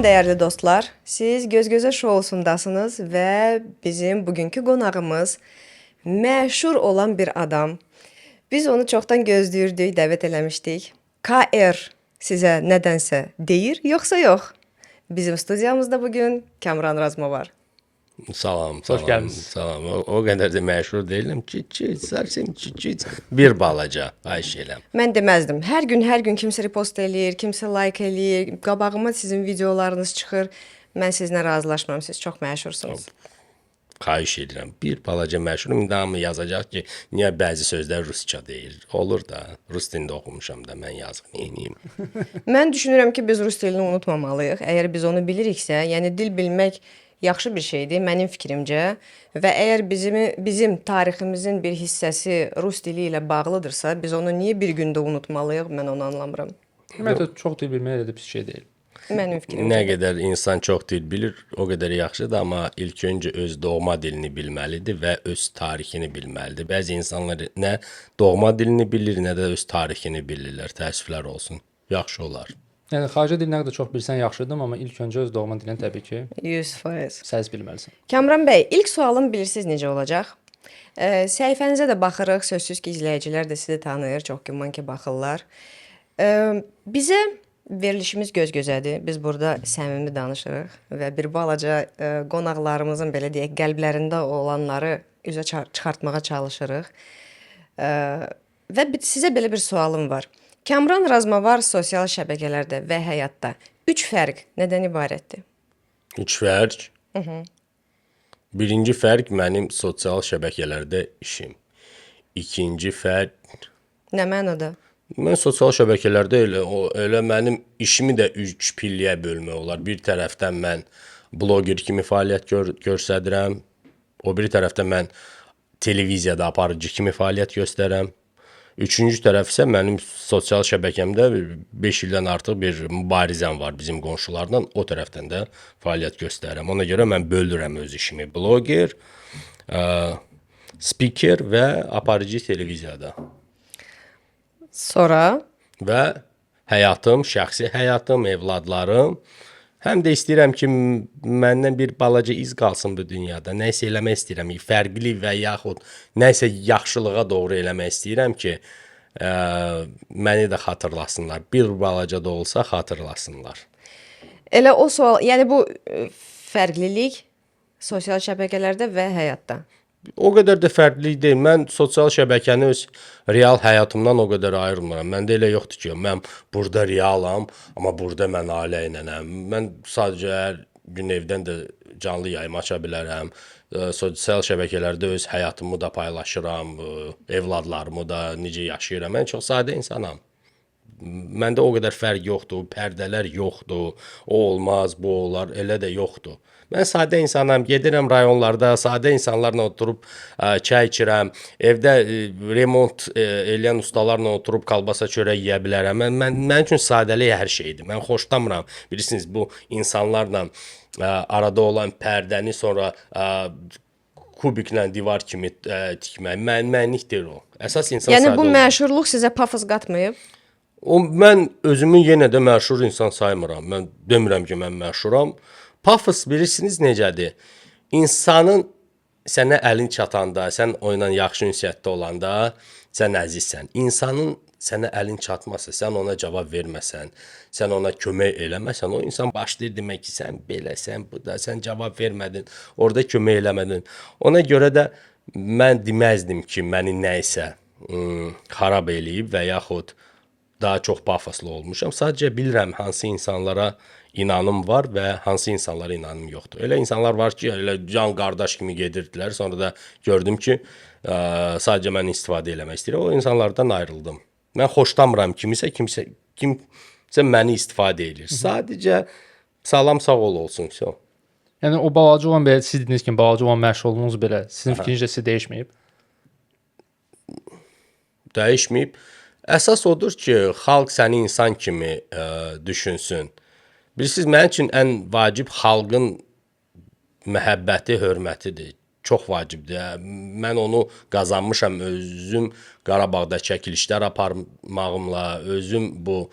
Salam dəyərli dostlar. Siz Göz-Gözə şousundasınız və bizim bugünkü qonağımız məşhur olan bir adam. Biz onu çoxdan gözləyirdik, dəvət eləmişdik. KR sizə nədənsə deyir, yoxsa yox? Bizim studiyamızda bugün Kamran Razma var. Salam, Hoş gəlmisiniz. salam. O qədər də məşhur deyiləm. Çiçiç, sərsim çiçiç. Bir balaca, ayş eləm. Mən deməzdim. Hər gün kimsə repost eləyir, kimsə like eləyir. Qabağıma sizin videolarınız çıxır. Mən sizinlə razılaşmıram. Siz çox məşhursunuz. Xahiş edirəm. Bir balaca məşhurum. İndi hamı yazacaq ki, niyə bəzi sözlər rusca deyir? Olur da, rus dilində oxumuşam da mən yazıq neyniyim. Mən düşünürəm ki, biz rus dilini unutmamalıyıq. Əgər biz onu biliriksə, yəni dil bilmək yaxşı bir şeydir mənim fikrimcə və əgər bizim tariximizin bir hissəsi rus dili ilə bağlıdırsa, biz onu niyə bir gündə unutmalıyıq? Mən onu anlamıram. Ümumiyyətlə çox dil bilmək elə də pis şey deyil. Mənim fikrimcə. Nə qədər insan çox dil bilir, o qədər yaxşıdır, amma ilk öncə öz doğma dilini bilməlidir və öz tarixini bilməlidir. Bəzi insanlar nə doğma dilini bilir, nə də öz tarixini bilirlər. Təəssüflər olsun. Yaxşı olar. Yəni xarici dil nə qədər çox bilsən yaxşıdır, amma ilk öncə öz doğma dilini təbii ki 100%. səs bilməlisən. Kamran bəy, ilk sualım bilirsiniz necə olacaq? Səhifənizə də baxırıq, sözsüz ki, izləyicilər də sizi tanıyır, çox güman ki, baxırlar. Bizə verilişimiz göz-gözədir. Biz burada səmimi danışırıq və bir balaca qonaqlarımızın belə deyək, qəlblərində olanları üzə çıxartmağa çalışırıq. Və sizə belə bir sualım var. Kamran Razmavar sosial şəbəkələrdə və həyatda 3 fərq nədən ibarətdir? 3 fərq. Birinci fərq mənim sosial şəbəkələrdə işim. İkinci fərq Nə mənada? mən sosial şəbəkələrdə elə mənim işimi də 3 pilləyə bölmək olar. Bir tərəfdən mən bloger kimi fəaliyyət göstərirəm. O biri tərəfdən mən televiziyada aparıcı kimi fəaliyyət göstərirəm. Üçüncü tərəf isə mənim sosial şəbəkəmdə 5 ildən artıq bir mübarizəm var bizim qonşularla. O tərəfdən də fəaliyyət göstərirəm. Ona görə mən bölürəm öz işimi. Bloger, spiker və aparıcı televiziyada. Sonra Və həyatım, şəxsi həyatım, evladlarım. Həm də istəyirəm ki, məndən bir balaca iz qalsın bu dünyada. Nəyisə eləmək istəyirəm, fərqli və yaxud nəyisə yaxşılığa doğru eləmək istəyirəm ki, məni də xatırlasınlar. Bir balaca da olsa xatırlasınlar. elə o sual, yəni bu fərqlilik sosial şəbəkələrdə və həyatda. O qədər də fərqli deyil. Mən sosial şəbəkəni öz real həyatımdan o qədər ayırmıram. Məndə elə yoxdur ki, mən burada realam, amma burada mən ailə ilənəm. Mən sadəcə hər gün evdən də canlı yayım aça bilərəm. Sosial şəbəkələrdə öz həyatımı da paylaşıram, evladlarımı da necə yaşayıram. Mən çox sadə insanam. Məndə o qədər fərq yoxdur, pərdələr yoxdur, o olmaz, bu olar, elə də yoxdur. Mən sadə insanam, gedirəm rayonlarda, sadə insanlarla oturub çay içirəm, evdə remont eləyən ustalarla oturub kalbasa çörək yeyə bilərəm. Mənim üçün sadəlik hər şeydir. Mən xoşlamıram. Bilirsiniz, bu insanlarla arada olan pərdəni sonra kubiklə divar kimi tikmək. Mənlik deyil o. Əsas insan Yəni sadə bu olmalı. məşhurluq sizə pafos qatmayıb? Mən özümü yenə də məşhur insan saymıram. Mən demirəm ki, mən məşhuram. Pafos bilirsiniz necədir? İnsanın sənə əlin çatanda, sən onunla yaxşı ünsiyyətdə olanda, sən əzizsən. İnsanın sənə əlin çatmasa, sən ona cavab verməsən, sən ona kömək eləməsən, o insan başlayır demək ki, sən beləsən, bu da, sən cavab vermədin, orada kömək eləmədin. Ona görə də mən deməzdim ki, məni nəyisə xarab eləyib və yaxud daha çox pafoslu olmuşam. Sadəcə bilirəm hansı insanlara inanım var və hansı insanlara inanım yoxdur. Elə insanlar var ki, elə can qardaş kimi gedirdilər. Sonra da gördüm ki, sadəcə mən istifadə eləmək istəyirəm. O insanlardan ayrıldım. Mən xoşlamıram kimsə məni istifadə edir. Sadəcə salam sağ ol olsun. Yəni o balaca olan belə siz dediyiniz kimi balaca olan məşğulluğunuz belə sizin fikrinizcə sizə dəyişməyib. Dəyişməyib. Əsas odur ki, xalq səni insan kimi düşünsün. Bilirsiniz, mənim üçün ən vacib xalqın məhəbbəti, hörmətidir. Çox vacibdir. Mən onu qazanmışam özüm Qarabağda çəkilişlər aparmağımla, özüm bu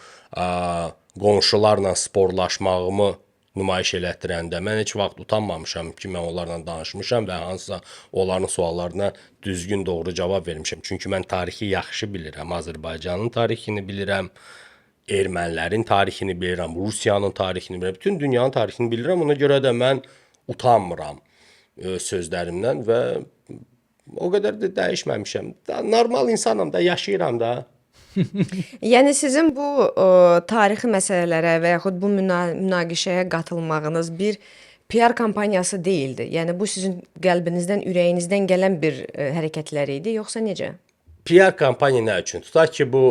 qonşularla sporlaşmağımı nümayiş elətdirəndə mən heç vaxt utanmamışam ki, mən onlarla danışmışam və hansısa onların suallarına düzgün, doğru cavab vermişəm. Çünki mən tarixi yaxşı bilirəm. Azərbaycanın tarixini bilirəm, ermənilərin tarixini bilirəm, Rusiyanın tarixini bilirəm, bütün dünyanın tarixini bilirəm. Ona görə də mən utanmıram sözlərimdən və o qədər də dəyişməmişəm. Normal insanam da, yaşayıram da. Yəni sizin bu tarixi məsələlərə və yaxud bu münaqişəyə qatılmağınız bir PR kampaniyası deyildi. Yəni bu sizin qəlbinizdən, ürəyinizdən gələn bir hərəkətlər idi, yoxsa necə? PR kampaniya nə üçün? Tutaq ki, bu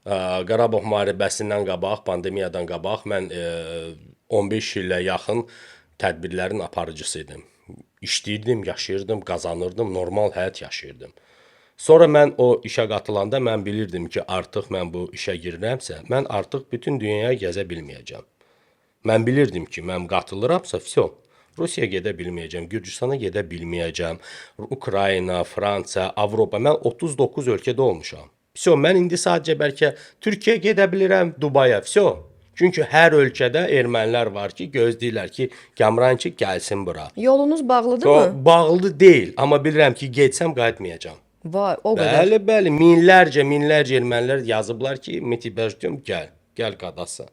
Qarabağ müharibəsindən qabaq, pandemiyadan qabaq mən 15 ilə yaxın tədbirlərin aparıcısı idim. İşləyirdim, yaşayırdım, qazanırdım, normal həyat yaşayırdım. Sonra mən o işə qatılanda mən bilirdim ki, artıq mən bu işə girirəmsə, mən artıq bütün dünyaya gəzə bilməyəcəm. Mən bilirdim ki, mən qatılıramsa, vəsə, Rusiyaya gedə bilməyəcəm, Gürcüstana gedə bilməyəcəm, Ukrayna, Fransa, Avropa, mən 39 ölkədə olmuşam. Vəsə, mən indi sadəcə bəlkə Türkiyəyə gedə bilirəm, Dubaya, vəsə. Çünki hər ölkədə ermənilər var ki, gözləyirlər ki, Kamran ki, gəlsin bura. Yolunuz bağlıdırmı? Bağlı deyil, amma bilirəm ki, getsəm qayıtmayacam. Vay, o qədər. Bəli, minlərcə ermənilər yazıblar ki, Metibəjdiyorum, gəl qadası.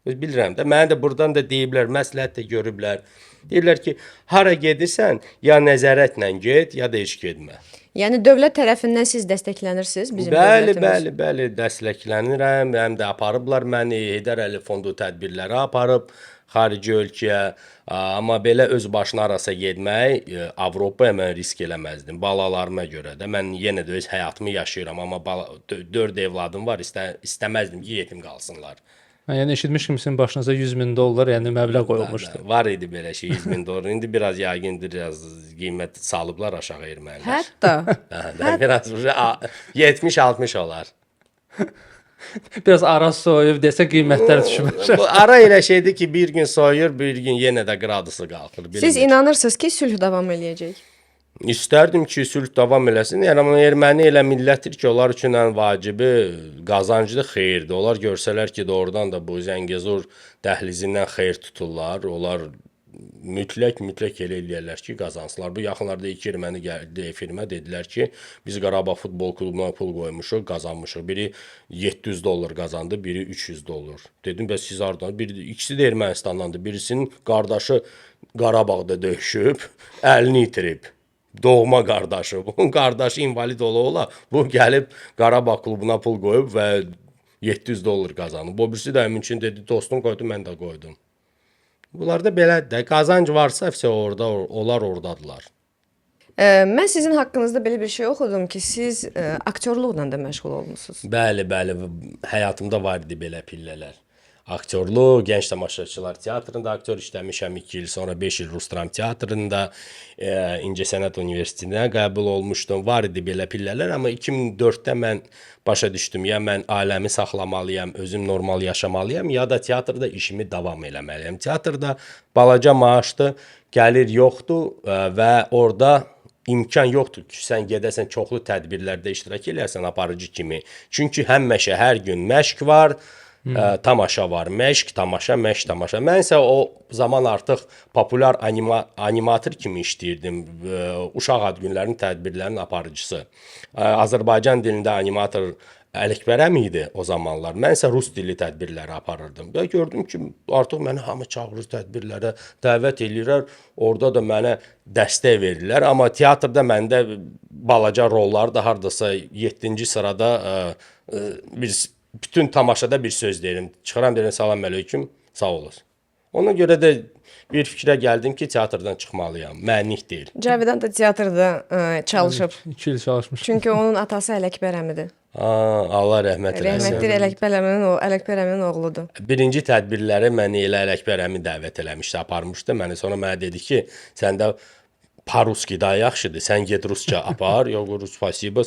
Bilirəm də, mənə də buradan da deyiblər, məsləhət də görüblər. Deyirlər ki, hara gedirsən, ya nəzarətlə get, ya da heç getmə. Yəni dövlət tərəfindən siz dəstəklənirsiniz bizim dövlətimiz? Bəli, dəstəklənirəm. Həm də aparıblar məni, Heydər Əliyev fondu tədbirləri aparıb xarici ölkəyə. Amma belə öz başına arasa getmək, Avropaya mən risk eləməzdim. Balalarıma görə də. Mən yenə də öz həyatımı yaşayıram, amma 4 evladım var, istəməzdim ki, yetim qalsınlar. Yəni eşitmişdim sizin başınıza $100.000, yəni məbləğ qoyulmuşdu. Var idi belə şey, $100.000. İndi biraz yəqindir, biraz qiymət salıblar aşağı ermənilər. Hətta. Biraz 70-60 olar. Biraz ara soyub desə qiymətlər düşmür. Bu ara elə şeydir ki, bir gün soyur, bir gün yenə də qradusu qalxır. Siz inanırsınız ki, sülh davam eləyəcək? İstərdim ki, sülh davam eləsin. Yəni erməni elə millətdir ki, onlar üçün ən vacibi qazancdır, xeyirdir. Onlar görsələr ki, doğrudan da bu Zəngəzur dəhlizindən xeyir tuturlar. Onlar mütləq elə eləyərlər ki, qazansınlar. Bu yaxınlarda 2 erməni gəldi efirmə, dedilər ki, biz Qarabağ futbol klubuna pul qoymuşuq, qazanmışıq. Biri $700 qazandı, biri $300. Dedim, bəs siz hardan? İkisi də Ermənistandandır. Birisinin qardaşı Qarabağda döyüşüb, əlini itirib. Doğma qardaşı. Bunun qardaşı invalid ola-ola bu gəlib Qarabağ klubuna pul qoyub və $700 qazanıb. O birisi də həmin üçün dedi, dostum qoydu, mən də qoydum. Bunlarda belədir də, qazanc varsa orada, onlar oradadılar. Mən sizin haqqınızda belə bir şey oxudum ki, siz aktyorluqla da məşğul olmusunuz. Bəli, həyatımda var idi belə pillələr. Aktyorluq, Gənc Tamaşaçılar Teatrında aktyor işləmişəm 2 il, sonra 5 il Rus Dram Teatrında, İncəsənət Universitetinə qəbul olmuşdum. Var idi belə pillələr, amma 2004-də mən başa düşdüm, ya mən ailəmi saxlamalıyam, özüm normal yaşamalıyam, ya da teatrda işimi davam eləməliyəm. Teatrda balaca maaşdır, gəlir yoxdur və orada imkan yoxdur ki, sən gedəsən çoxlu tədbirlərdə iştirak eləyərsən aparıcı kimi. Çünki həmişə hər gün məşq var, tamaşa var, məşq, tamaşa. Mən isə o zaman artıq populyar animator kimi işləyirdim. Uşaq ad günlərinin tədbirlərinin aparıcısı. Azərbaycan dilində animator Ələkbərəm idi o zamanlar. Mən isə rus dilli tədbirləri aparırdım. Və gördüm ki, artıq məni hamı çağırır tədbirlərə, dəvət eləyirlər. Orada da mənə dəstək verirlər. Amma teatrda məndə balaca rollar da hardasa 7-ci sırada bütün tamaşada bir söz deyirəm. Çıxıram deyirəm, salam əleykum, sağ olasın. Ona görə də bir fikrə gəldim ki, teatrdan çıxmalıyam. Mənlik deyil. Cavidan da teatrda çalışıb. 2 il çalışmış. Çünki onun atası Ələkbər əmidir. Allah rəhmət eləsin. Rəhmətli Ələkbər əminin oğludur. Birinci tədbirləri məni elə Ələkbər əmi dəvət eləmişdi, aparmışdı. Sonra mənə dedi ki, səndə по-русски daha yaxşıdır. Sən get rusca apar. Yox, spasibo.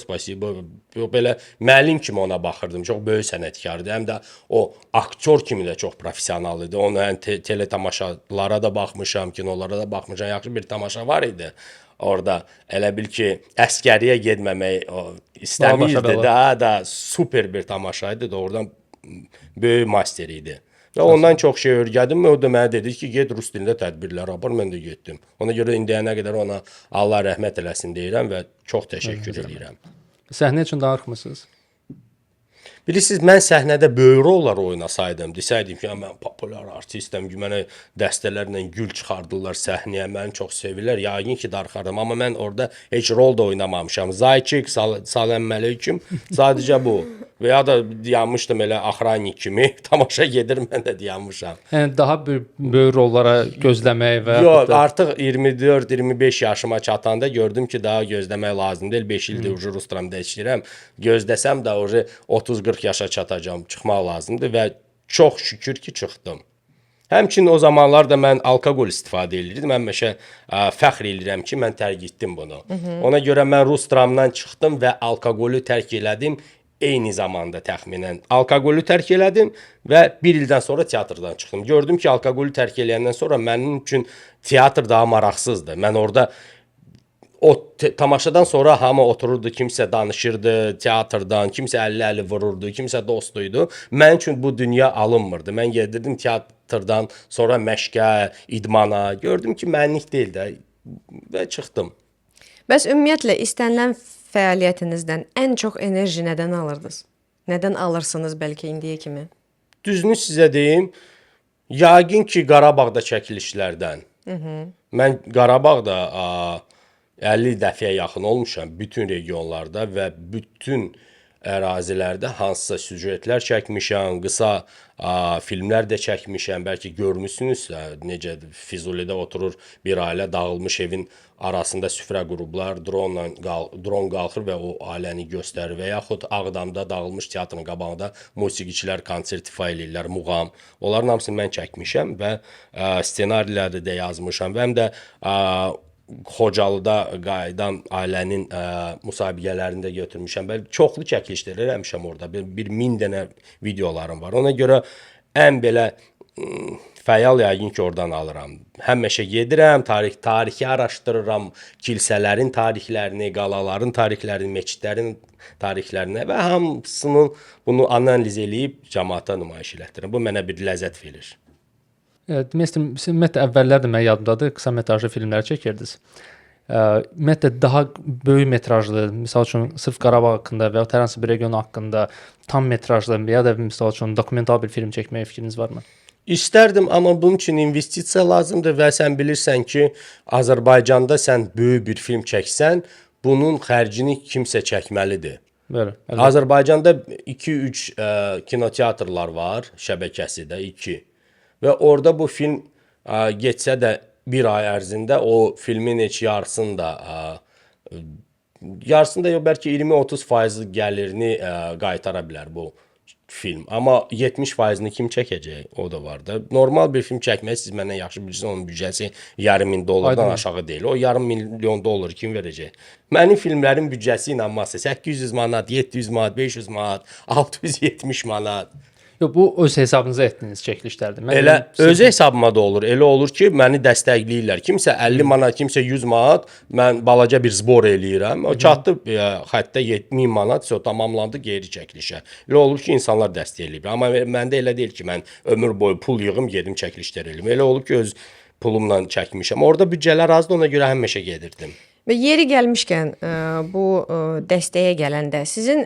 Belə müəllim kimi ona baxırdım. Çox böyük sənətkardır. Həm də o aktyor kimi də çox professional idi. Onun tele tamaşalara da baxmışam, kinolara da baxmışam. Yaxşı bir tamaşa var idi. Orada elə bil ki, əskəriyə getməmək istəmirdi. Daha da super bir tamaşa idi. Doğrudan böyük master idi. Və ondan çox şey öyrəndim. O da mənə dedi ki, get rus dilində tədbirlər apar. Mən də getdim. Ona görə indiyənə qədər ona Allah rəhmət eləsin deyirəm və çox təşəkkür edirəm. Səhnə üçün danışmısınız? Bilirsiniz, mən səhnədə böyük rollar oynasaydım, desəydim ki, mən populyar artistəm ki, mənə dəstələrlə gül çıxardırlar səhnəyə, məni çox sevirlər, yəqin ki, darıxardım. Amma mən orada heç rol da oynamamışam. Zayçik, salam əleyküm, sadəcə bu. Və ya da dayanmışdım elə axranik kimi, tamaşa gedir, mən də dayanmışam. Yəni daha böyük rollara gözləmək və Yox, artıq 24-25 yaşıma çatanda gördüm ki, daha gözləmək lazım deyil. 5 ildir ucu rus dramda işləyirəm. Gözləsəm də ucu 30-40 yaşa çatacağam, çıxmaq lazımdır və çox şükür ki, çıxdım. Həmçinin o zamanlar da mən alkoqol istifadə edirdim. Həmişə fəxr edirəm ki, mən tərk etdim bunu. Ona görə mən rus dramdan çıxdım və alkoqolu tərk elədim. Eyni zamanda təxminən alkoqolu tərk elədim və bir ildən sonra teatrdan çıxdım. Gördüm ki, alkoqolu tərk eləyəndən sonra mənim üçün teatr daha maraqsızdır. Mən orada o tamaşadan sonra hamı otururdu, kimsə danışırdı teatrdan, kimsə əlli-əlli vururdu, kimsə dostuydu. Mənim üçün bu dünya alınmırdı. Mən gedirdim teatrdan sonra məşqə, idmana. Gördüm ki, mənlik deyil də və çıxdım. Bəs ümumiyyətlə istənilən fəaliyyətinizdən ən çox enerji nədən alırdınız? Nədən alırsınız bəlkə indiyə kimi? Düzünü sizə deyim, yəqin ki, Qarabağda çəkilişlərdən. Mən Qarabağda 50 dəfəyə yaxın olmuşam bütün regionlarda və bütün ərazilərdə hansısa süjetlər çəkmişəm, qısa filmlər də çəkmişəm. Bəlkə görmüsünüzsə, necə Füzulidə oturur bir ailə, dağılmış evin arasında süfrə qurublar, dron qalxır və o ailəni göstərir və yaxud Ağdamda dağılmış teatrın qabağında musiqiçilər konsert ifa eləyirlər, muğam. Onların hamısını mən çəkmişəm və ssenariləri də yazmışam və həm də Xocalıda qayıdan ailənin müsabiqələrində götürmüşəm. Bəli, çoxlu çəkilişlər eləmişəm orada. Bir 1000 dənə videolarım var. Ona görə ən belə fəal yəqin ki, oradan alıram. Həmişə gedirəm, tarixi araşdırıram, kilsələrin tarixlərini, qalaların tarixlərini, məscidlərin tarixlərini və hamısının bunu analiz eləyib cəmaata nümayiş elətdirirəm. Bu mənə bir ləzzət verir. Ümumiyyətlə əvvəllər də mən yadımdadır, qısa metrajlı filmlər çəkirdiniz. Ümumiyyətlə daha böyük metrajlı, misal üçün sırf Qarabağ haqqında və ya hər hansı bir region haqqında tam metrajlı və ya da misal üçün dokumental bir film çəkməyə fikriniz varmı? İstərdim, amma bunun üçün investisiya lazımdır və sən bilirsən ki, Azərbaycanda sən böyük bir film çəksən, bunun xərcini kimsə çəkməlidir. Bəli. Azərbaycanda 2-3 kinoteatrlar var, şəbəkəsi də 2. Və orada bu film getsə də bir ay ərzində o filmin heç yarısında yox, bəlkə 20-30% gəlirini qaytara bilər bu film. Amma 70%-ni kim çəkəcək? O da var da. Normal bir film çəkmək siz məndən yaxşı bilirsiniz, onun büdcəsi $500,000-dan aşağı deyil. O $500,000 kim verəcək? Mənim filmlərin büdcəsi ilə masa 800 manat, 700 manat, 500 manat, 670 manat. Yox, bu öz hesabınıza etdiyiniz çəkilişlərdir. Elə öz hesabıma da olur. Elə olur ki, məni dəstəkləyirlər. Kimsə 50 manat, kimsə 100 manat, mən balaca bir zbor eləyirəm. O çatdı xəttə 70 manat, tamamlandı geri çəkilişə. Elə olur ki, insanlar dəstəkləyir. Amma məndə elə deyil ki, mən ömür boyu pul yığım, gedim çəkilişlər eləyim. Elə olub ki, öz pulumla çəkmişəm. Orada büdcələr azdı, ona görə həmişə gedirdim. Və yeri gəlmişkən bu dəstəyə gələndə sizin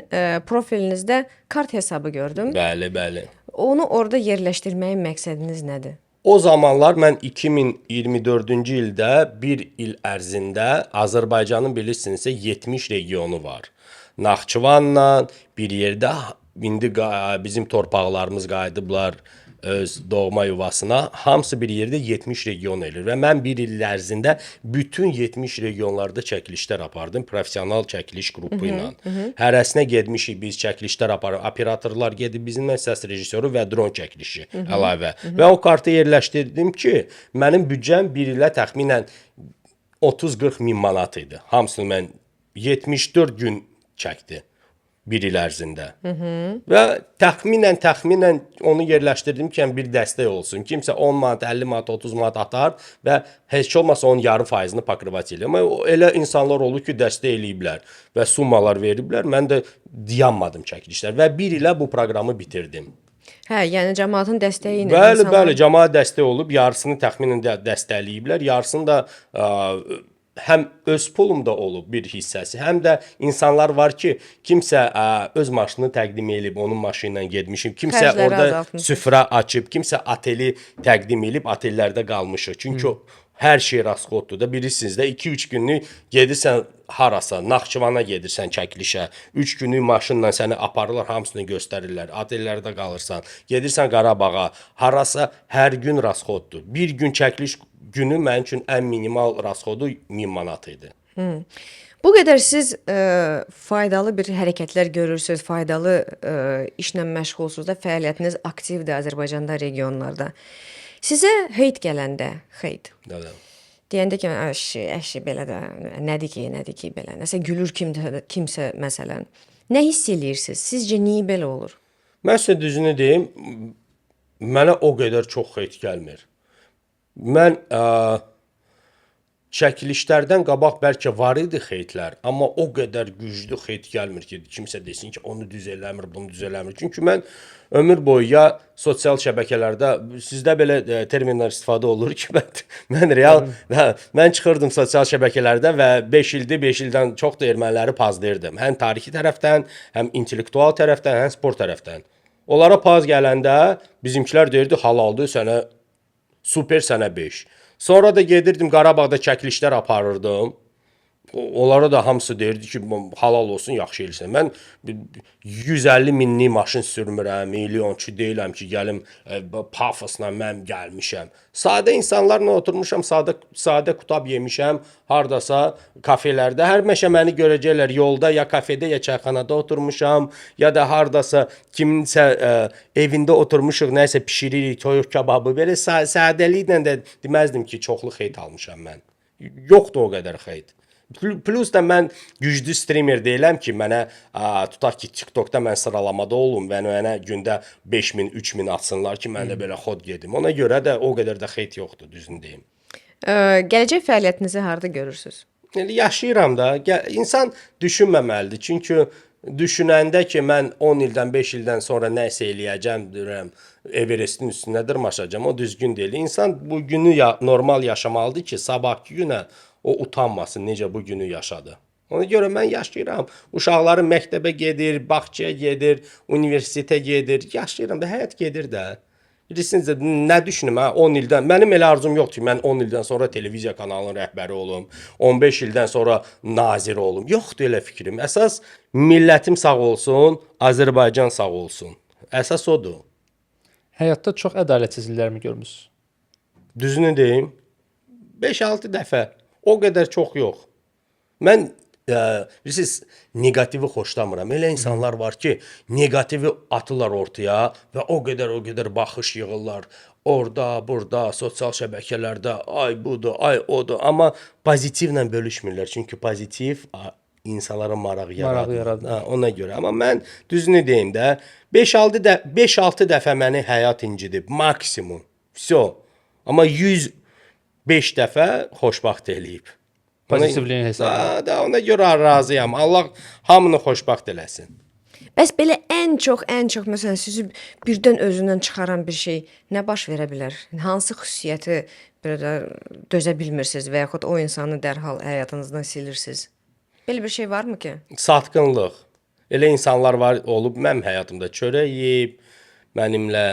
profilinizdə kart hesabı gördüm. Bəli, bəli. Onu orada yerləşdirməyin məqsədiniz nədir? O zamanlar mən 2024-cü ildə bir il ərzində Azərbaycanın bilirsinizsə 70 regionu var. Naxçıvanla bir yerdə indi bizim torpaqlarımız qayıdıblar öz doğma yuvasına, hamısı bir yerdə 70 region eləyir və mən bir il ərzində bütün 70 regionlarda çəkilişlər apardım, professional çəkiliş qrupu ilə. Hərəsinə getmişik biz çəkilişlər aparıb, operatorlar gedib bizimlə səs rejissoru və dron çəkilişi əlavə. Və o kartı yerləşdirdim ki, mənim büdcəm bir ilə təxminən 30-40 min manat idi. Hamısını mən 74 gün çəkdi. Bir il ərzində. Və təxminən onu yerləşdirdim ki, bir dəstək olsun. Kimsə 10 manat, 50 manat, 30 manat atar və heç olmasa onun yarı faizini pakrivat eləyir. Amma elə insanlar olur ki, dəstək eləyiblər və summalar veriblər. Mən də dayanmadım çəkilişlər və bir ilə bu proqramı bitirdim. Hə, yəni cəmaatın dəstəyi ilə Bəli, insanlar bəli, cəmaət dəstək olub, yarısını təxminən dəstəkləyiblər, yarısını da həm öz pulumda olub bir hissəsi, həm də insanlar var ki, kimsə öz maşını təqdim edib, onun maşını ilə getmişim, kimsə Xərcləri orada azaltmışıq. süfrə açıb, kimsə oteli təqdim edib, otellərdə qalmışıq. Çünki hər şey rasxoddur da. Bilirsiniz də 2-3 günlük gedirsən harasa, Naxçıvana gedirsən çəkilişə. 3 günlük maşınla səni aparırlar, hamısını göstərirlər. Otellərdə qalırsan. Gedirsən Qarabağa, harasa hər gün rasxoddur. Bir gün çəkiliş günü mənim üçün ən minimal rasxodu 1000 manat idi. Bu qədər siz faydalı bir hərəkətlər görürsüz, faydalı işlə məşğulsuz da, fəaliyyətiniz aktivdir Azərbaycanda, regionlarda. Sizə heyt gələndə, heyt Dədə. deyəndə ki, əşi belə də nədir ki belə. Nəsə gülür kimsə məsələn. Nə hiss eləyirsiniz? Sizcə niyə belə olur? Mən sizə düzünü deyim, mənə o qədər çox heyt gəlmir. Mən çəkilişlərdən qabaq bəlkə var idi heytlər, amma o qədər güclü heyt gəlmir ki, kimsə desin ki, onu düz eləmir, bunu düz eləmir. Çünki mən ömür boyu ya sosial şəbəkələrdə sizdə belə terminlər istifadə olur ki, mən real mən çıxırdım sosial şəbəkələrdə və 5 ildir, 5 ildən çox da erməniləri pazlayırdım. Həm tarixi tərəfdən, həm intellektual tərəfdən, həm sport tərəfdən. Onlara paz gələndə bizimkilər deyirdi halaldır sənə super sənə 5. Sonra da gedirdim Qarabağda çəkilişlər aparırdım. Onlara da hamısı deyirdi ki, halal olsun, yaxşı eləyirsən. Mən 150 minlik maşın sürmürəm, milyonçu deyiləm ki, gəlim pafosla mən gəlmişəm. Sadə insanlarla oturmuşam, sadə qutab yemişəm, hardasa kafelərdə. Hər məşə məni görəcəklər yolda, ya kafedə, ya çayxanada oturmuşam, ya da hardasa kiminsə evində oturmuşuq, nəsə pişiririk, toyuq kababı. Belə sadəliklə də deməzdim ki, çoxlu xeyt almışam mən. Yoxdur o qədər xeyt. Plus da mən güclü streamer deyiləm ki, mənə tutaq ki, TikTokda mən sıralamada olum və mənə gündə 5000, 3000 atsınlar ki, mən də belə xod gedim. Ona görə də o qədər də xeyt yoxdur, düzünü deyim. Gələcək fəaliyyətinizi harda görürsüz? Yaşayıram da. İnsan düşünməməlidir. Çünki düşünəndə ki, mən 10 ildən, 5 ildən sonra nəsə eləyəcəm, deyirəm, Everestin üstünə dırmaşacağam, o düzgün deyil. İnsan bu günü normal yaşamalıdır ki, sabahki günə o utanmasın necə bu günü yaşadı. Ona görə mən yaşayıram. Uşaqlarım məktəbə gedir, bağçaya gedir, universitetə gedir. Yaşayıram da, həyat gedir də. Bilirsiniz, nə düşünüm, 10 ildən, mənim elə arzum yoxdur ki, mən 10 ildən sonra televiziya kanalının rəhbəri olum, 15 ildən sonra nazir olum. Yoxdur elə fikrim. Əsas millətim sağ olsun, Azərbaycan sağ olsun. Əsas odur. Həyatda çox ədalətsizliklərmi görmüsünüz? Düzünü deyim, 5-6 dəfə. O qədər çox yox. Mən bilirsiniz, negativi xoşlamıram. Elə insanlar var ki, negativi atırlar ortaya və o qədər baxış yığırlar. Orada, burada, sosial şəbəkələrdə, ay budur, ay odur. Amma pozitivlə bölüşmürlər. Çünki pozitiv insanlara maraq yaradır. Ona görə. Amma mən düzünü deyim də, 5-6 dəfə məni həyat incidib. Maksimum. Vso. Amma 105 dəfə xoşbaxt eləyib. Pozitivliyin hesabı. Ona görə razıyam. Allah hamını xoşbaxt eləsin. Bəs belə ən çox məsələn sizi birdən özündən çıxaran bir şey nə baş verə bilər? Hansı xüsusiyyəti belə dözə bilmirsiniz və yaxud o insanı dərhal həyatınızdan silirsiniz? Belə bir şey varmı ki? Satqınlıq. Elə insanlar var olub mənim həyatımda çörək yeyib, mənimlə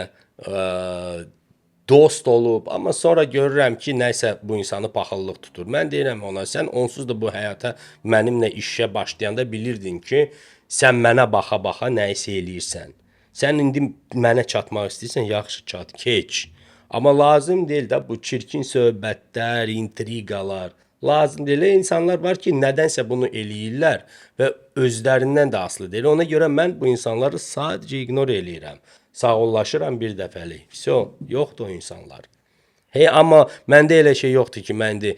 dost olub, amma sonra görürəm ki, nəsə bu insanı paxıllıq tutur. Mən deyirəm ona, sən onsuz da bu həyata mənimlə işə başlayanda bilirdin ki, sən mənə baxa-baxa nəyisə eləyirsən. Sən indi mənə çatmaq istəyirsən, yaxşı çat, keç. Amma lazım deyil də bu çirkin söhbətlər, intriqalar. Lazım deyil. İnsanlar var ki, nədənsə bunu eləyirlər və özlərindən də asılı deyil. Ona görə mən bu insanları sadəcə ignor eləyirəm. Sağollaşıram bir dəfəlik. Vso, yoxdur o insanlar. Hey, amma məndə elə şey yoxdur ki, mən də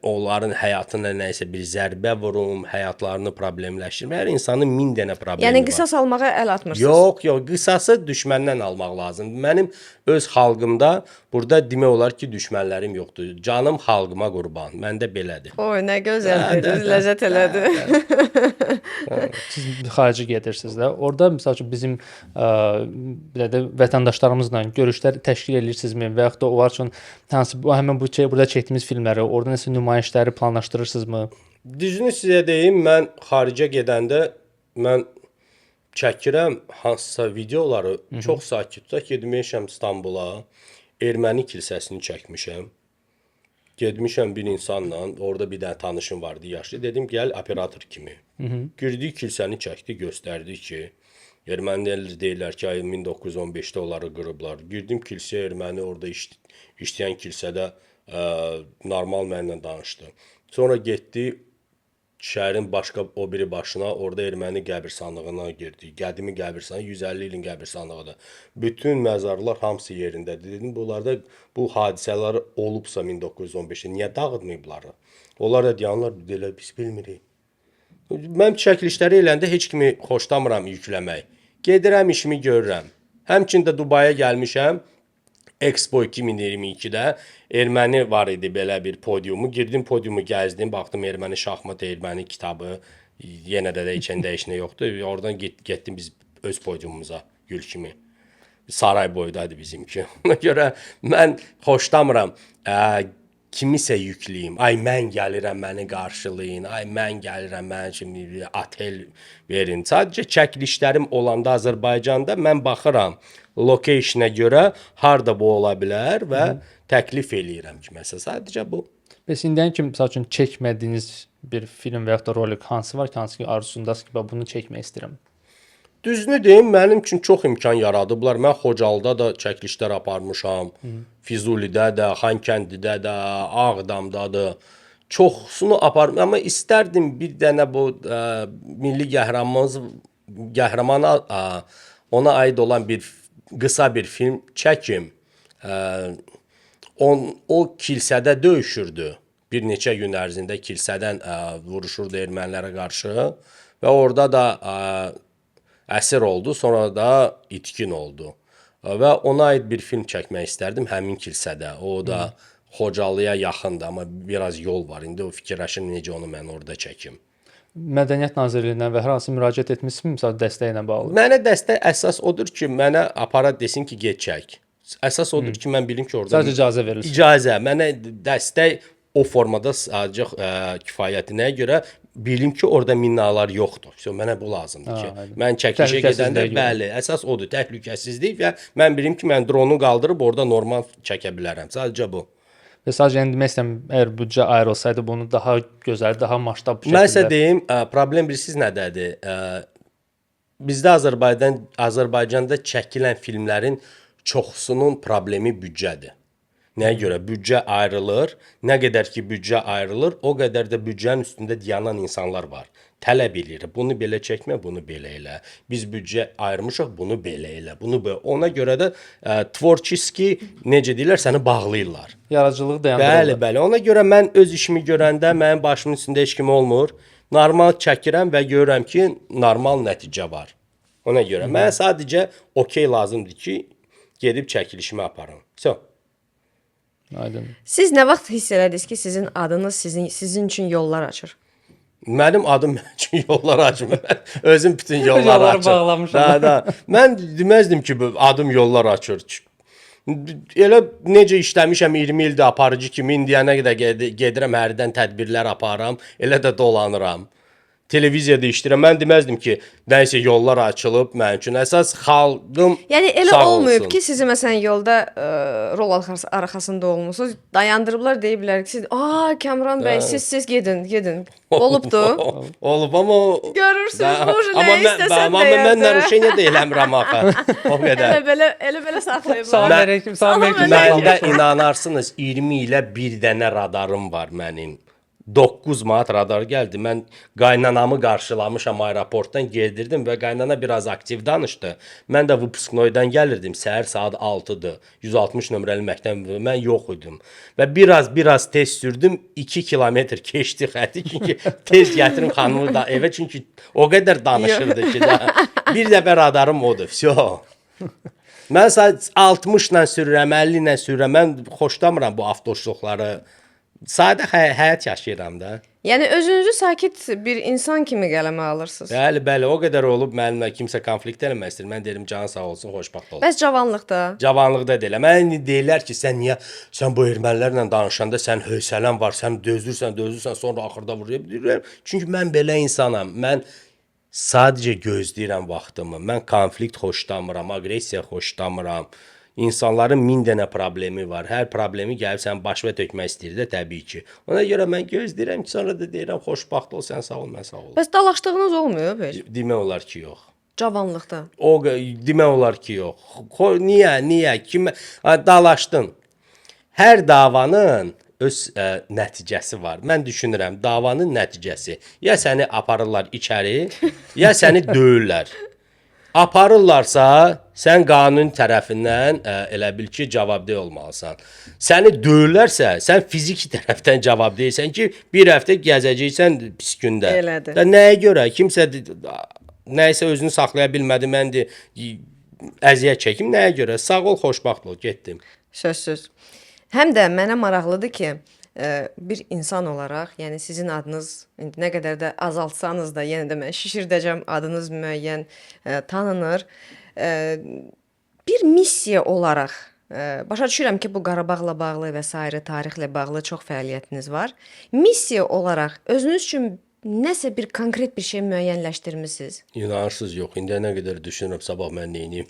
onların həyatına nəsə bir zərbə vurum, həyatlarını problemləşdirim. Hər insanın 1000 dənə problemi Yəni var. qisas almağa əl atmırsınız. Yox, qisası düşməndən almaq lazımdır. Mənim öz xalqımda burada demək olar ki, düşmənlərim yoxdur. Canım xalqıma qurban. Məndə belədir. Oy, nə gözəldir. Ləzzət elədi. Siz xarici gedirsiniz də. Orada məsəl üçün bizim belə də vətəndaşlarımızla görüşlər təşkil edirsinizmi və yaxud da onlar üçün hansı həmin bu burada çəkdiyimiz filmləri, orada nəsə nümayişləri planlaşdırırsınızmı? Düzünü sizə deyim, mən xaricə gedəndə mən çəkirəm hansısa videoları çox sakit tutaq. Getmişəm İstanbula, erməni kilsəsini çəkmişəm. Getmişəm bir insanla, orada bir dənə tanışım vardı, yaşlı. Dedim, gəl operator kimi. Girdik kilsəni çəkdi, göstərdi ki, ermənilər deyirlər ki, 1915-də onları qırıblar. Girdim kilsəyə, erməni orada işləyən kilsədə normal mənlə danışdı. Sonra getdi şəhərin başqa o biri başına, orada erməni qəbirstanlığına girdi. Qədimi qəbirstanlıq, 150 ilin qəbirstanlığıdır. Bütün məzarlar hamısı yerindədir. Dedim, bunlarda bu hadisələr olubsa 1915-də niyə dağıtmayıblar? Onlar da deyirlər, elə biz bilmirik. Mən çəkilişləri eləndə heç kimi xoşlamıram yükləmək. Gedirəm, işimi görürəm. Həmçində Dubaya gəlmişəm. Expo 2022-də erməni var idi belə bir podiumu. Girdim podiumu gəzdim, baxdım erməni şahmat, erməni kitabı. Yenə də içində heç nə yoxdur. Oradan getdim biz öz podiumumuza gül kimi. Saray boydadır bizimki. Ona görə mən xoşlamıram kimisə yükləyim. Ay mən gəlirəm, məni qarşılayın. Ay mən gəlirəm, mən kimi otel verin. Sadəcə çəkilişlərim olanda Azərbaycanda mən baxıram location'a görə harda bu ola bilər və təklif eləyirəm ki, məsələn, sadəcə bu. Bəs indiyə kimi məsəl üçün çəkmədiyiniz bir film və ya da rolik hansı var ki, hansı ki arzusundasınız ki, bunu çəkmək istəyirəm? Düzünü deyim, mənim üçün çox imkan yaradıblar. Mən Xocalıda da çəkilişlər aparmışam. Füzulidə də, Xankəndidə də, Ağdamda. Çoxsunu aparmışam. Amma istərdim bir dənə bu milli qəhrəmana ona aid olan bir qısa bir film çəkim. O kilsədə döyüşürdü. Bir neçə gün ərzində kilsədən vuruşurdu ermənilərə qarşı və orada da əsir oldu, sonra da itkin oldu. Və ona aid bir film çəkmək istərdim həmin kilsədə. O da Xocalıya yaxındır, amma biraz yol var. İndi o fikirləşim necə onu mən orada çəkim. Mədəniyyət Nazirliyinə və hər hansı müraciət etmisinizmi məsəl dəstəklə bağlı? Mənə dəstək əsas odur ki, mənə aparat desin ki, get çək. Əsas odur ki, mən bilim ki, orada Sadəcə icazə verilsin. İcazə. Mənə dəstək o formada sadəcə kifayətinə görə bilim ki, orada minalar yoxdur. Mənə bu lazımdır ki, mən çəkilişə gedəndə bəli, əsas odur, təhlükəsizlik və mən bilim ki, mən dronu qaldırıb orada normal çəkə bilərəm. Sadəcə bu. Və sadəcə demək istəyirəm, əgər büdcə ayrılsaydı bunu daha gözəl, daha masştab şəkildə. Mən sizə deyim, problem bilirsiniz nədədir? Bizdə Azərbaycanda çəkilən filmlərin çoxsunun problemi büdcədir. Nəyə görə? Büdcə ayrılır. Nə qədər ki, büdcə ayrılır, o qədər də büdcənin üstündə dayanan insanlar var. Tələb edir. Bunu belə çəkmə, bunu belə elə. Biz büdcə ayırmışıq, bunu belə elə. Bunu belə. Ona görə də tvorчески necə deyirlər, səni bağlayırlar. Yaradıcılığı dayandırırlar. Bəli. Ona görə mən öz işimi görəndə mənim başımın üstündə heç kim olmur. Normal çəkirəm və görürəm ki, normal nəticə var. Ona görə mən sadəcə okey lazımdır ki, gedib çəkilişimi aparım. Aydın. Siz nə vaxt hiss elədiniz ki, sizin adınız sizin üçün yollar açır? Mənim adım mənim üçün yollar açmır. Özüm bütün yolları açır. bağlamışam. Mən deməzdim ki, adım yollar açır. Elə necə işləmişəm 20 ildir aparıcı kimi, indiyənə qədər gedirəm, hərdən tədbirlər aparıram, elə də dolanıram. Televiziyada işləyirəm. Mən deməzdim ki, nəyisə yollar açılıb mənim üçün. Əsas xalqım Yəni elə sağ olmayıb olsun. ki, sizi məsələn yolda rol arxasında olmusunuz, dayandırıblar deyiblər ki, siz, Kamran bəy, siz gedin. Olubdu. Olub amma Görürsünüz, bu amma nə istəsən amma mən naruşeniya da eləmirəm axı. O qədər. Elə belə saxlayıblar. Salam aleyküm, salam aleyküm. Məndə inanarsınız 20 ilə bir dənə radarım var mənim. 9 manat radar gəldi. Mən qaynanamı qarşılamışam aeroportdan gedirdim və qaynana biraz aktiv danışdı. Mən də выпускнойdan gəlirdim. Səhər saat 6-dır. 160 nömrəli məktəb mən yox idim. Və biraz tez sürdüm. 2 kilometr keçdi xətti çünki tez gətirim xanımı da evə çünki o qədər danışırdı ki da. Bir dəfə radarım odur. Vsyo. Mən saat 60 ilə sürürəm, 50 ilə sürürəm. Mən xoşlamıram bu avtoşluqları. Sadə həyat yaşayıram da. Yəni özünüzü sakit bir insan kimi qələmə alırsınız. Bəli, o qədər olub mənimlə kimsə konflikt eləmək istəyir. Mən dedim canın sağ olsun, xoşbəxt ol. Bəs cavanlıqda? Cavanlıqda deyirəm. Mən deyirlər ki, sən bu ermənilərlə danışanda sən hövsələn var, sən dözürsən, sonra axırda vurur. Çünki mən belə insanam. Mən sadəcə gözləyirəm vaxtımı. Mən konflikt xoşlamıram, aqressiya xoşlamıram. İnsanların 1000 dənə problemi var. Hər problemi gəlib sən başına tökmək istəyir də təbii ki. Ona görə mən gözləyirəm ki, sonra da deyirəm xoşbəxt ol, sən sağ ol, mən sağ ol. Bəs dalaşdığınız olmuyor heç? Demək olar ki, yox. Cavanlıqda. O demək olar ki, yox. Niyə? Kim dalaşdın? Hər davanın öz nəticəsi var. Mən düşünürəm, davanın nəticəsi ya səni aparırlar içəri, ya səni döyürlər. Aparırlarsa, sən qanun tərəfindən elə bil ki, cavabdeh olmalısan. Səni döyürlərsə, sən fiziki tərəfdən cavabdehsən ki, bir həftə gəzəcəksən pis gündə. Elədir. Nəyə görə? Kimsə nəyisə özünü saxlaya bilmədi, mən də əziyyət çəkim. Nəyə görə? Sağ ol, xoşbəxt ol, getdim. Sözsüz. Həm də mənə maraqlıdır ki, bir insan olaraq, yəni sizin adınız indi nə qədər də azaltsanız da, yenə də mən şişirdəcəm, adınız müəyyən tanınır. Bir missiya olaraq başa düşürəm ki, bu Qarabağla bağlı və s. tarixlə bağlı çox fəaliyyətiniz var. Missiya olaraq özünüz üçün nəsə bir konkret bir şey müəyyənləşdirmisiniz? İnanırsınız yox. İndi nə qədər düşünürəm sabah mən nə edeyim.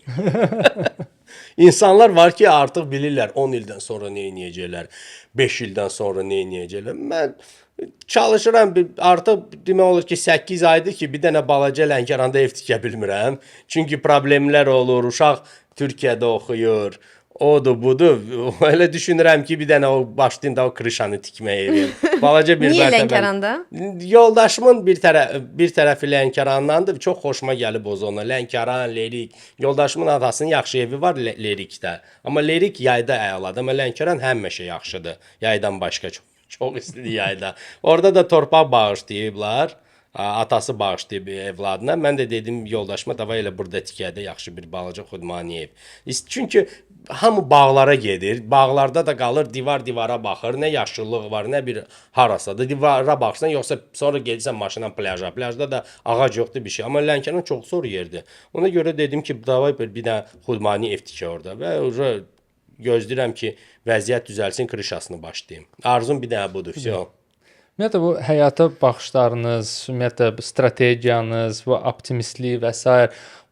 İnsanlar var ki, artıq bilirlər 10 ildən sonra nə edəcəklər, 5 ildən sonra nə edəcəklər. Mən çalışıram, artıq demək olur ki, 8 aydır ki, bir dənə balaca Lənkəranda ev tikə bilmirəm. Çünki problemlər olur, uşaq Türkiyədə oxuyur. Odur, budur. Elə düşünürəm ki, bir dənə o başlayım da o krişanı tikməyə evim. Balaca bir Niyə mərtəbə. Lənkəranda? Yoldaşımın bir tərəfi Lənkərandandır. Çox xoşuma gəlib o zona. Lənkəran, Lerik. Yoldaşımın atasının yaxşı evi var Lerikdə. Amma Lerik yayda əladır. Amma Lənkəran həmişə yaxşıdır. Yaydan başqa çox istidir yayda. Orada da torpaq bağışlayıblar. Atası bağışlayıb evladına. Mən də dedim yoldaşıma davay elə burada tikədə yaxşı bir balaca xudmani ev. Çünki hamı bağlara gedir. Bağlarda da qalır, divara baxır. Nə yaşıllıq var, nə bir harasadır. Divara baxsan, yoxsa sonra gedirsən maşınla plaja. Plajda da ağac yoxdur bir şey. Amma Lənkəran çox zor yerdir. Ona görə dedim ki, davay bir dənə xudmani ev tikə orada və gözləyirəm ki, vəziyyət düzəlsin, krişasını başlayım. Arzum bir dənə budur. Ümumiyyətlə bu həyata baxışlarınız, ümumiyyətlə strategiyanız, bu optimistlik və s.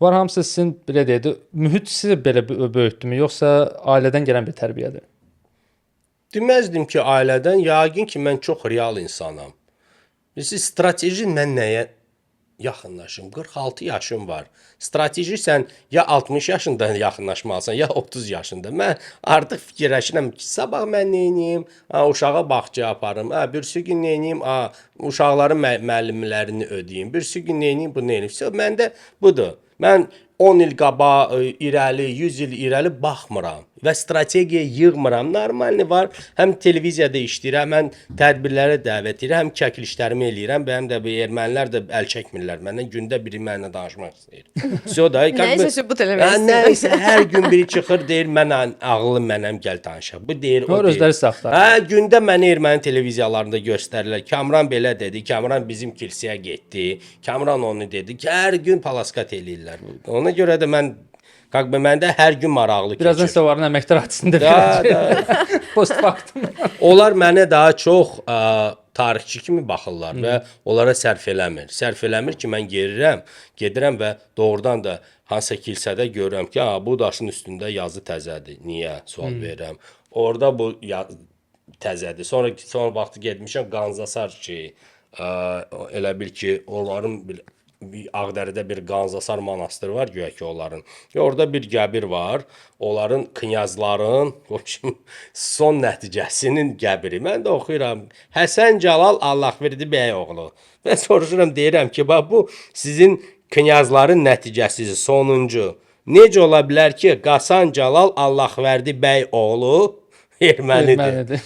var hamısı sizin belə deyək, mühit sizi belə böyütdümü, yoxsa ailədən gələn bir tərbiyədir? Deməzdim ki, ailədən, yəqin ki, mən çox real insanam. Siz strateji mən nəyə yaxınlaşım? 46 yaşım var. Strateji sən ya 60 yaşında yaxınlaşmalısan, ya 30 yaşında. Mən artıq fikirləşirəm ki, sabah mən nə edeyim? Uşağa bağça aparım. Birisi gün nə edeyim? Uşaqların müəllimlərini ödəyim. Birisi gün nə edeyim? Bu nə edeyim? Məndə budur. Mən 10 il qabağa irəli, 100 il irəli baxmıram və strategiya yığmıram. Normalni var. Həm televiziyada işləyirəm, mən tədbirlərə dəvət edirəm, həm çəkilişlərimi eləyirəm. Həm də bu ermənilər də əl çəkmirlər məndən. Gündə biri mənimlə danışmaq istəyir. Nəysə sübut eləmək istəyir. Nəysə hər gün biri çıxır deyir, mən ağıllı mənəm, gəl danışaq. Bu deyir, o deyir. Özləri saxlar. Gündə məni erməni televiziyalarında göstərirlər. Kamran belə dedi, Kamran bizim kilsəyə getdi. Kamran onu dedi ki, hər gün palaskat eləyirlər. Ona görə də məndə hər gün maraqlı keçir. Birazdan sizə varın əməkdar artistində verəcək. Post faktum. Onlar mənə daha çox tarixçi kimi baxırlar və onlara sərf eləmir ki, mən gedirəm və doğrudan da hansısa kilsədə görürəm ki, bu daşın üstündə yazı təzədir. Niyə? Sual verirəm. Orada bu təzədir. Sonra vaxtı getmişəm Qanzasar ki, elə bil ki, onların Ağdərədə bir Qanzasar monastırı var güya ki onların. Və orada bir qəbir var. Onların knyazların son nəticəsinin qəbiri. Mən də oxuyuram. Həsən Cəlal Allahverdi bəy oğlu. Mən soruşuram, deyirəm ki, bax bu sizin knyazların nəticəsi sonuncu. Necə ola bilər ki, Qasan Cəlal Allahverdi bəy oğlu ermənidir. Ermənidir.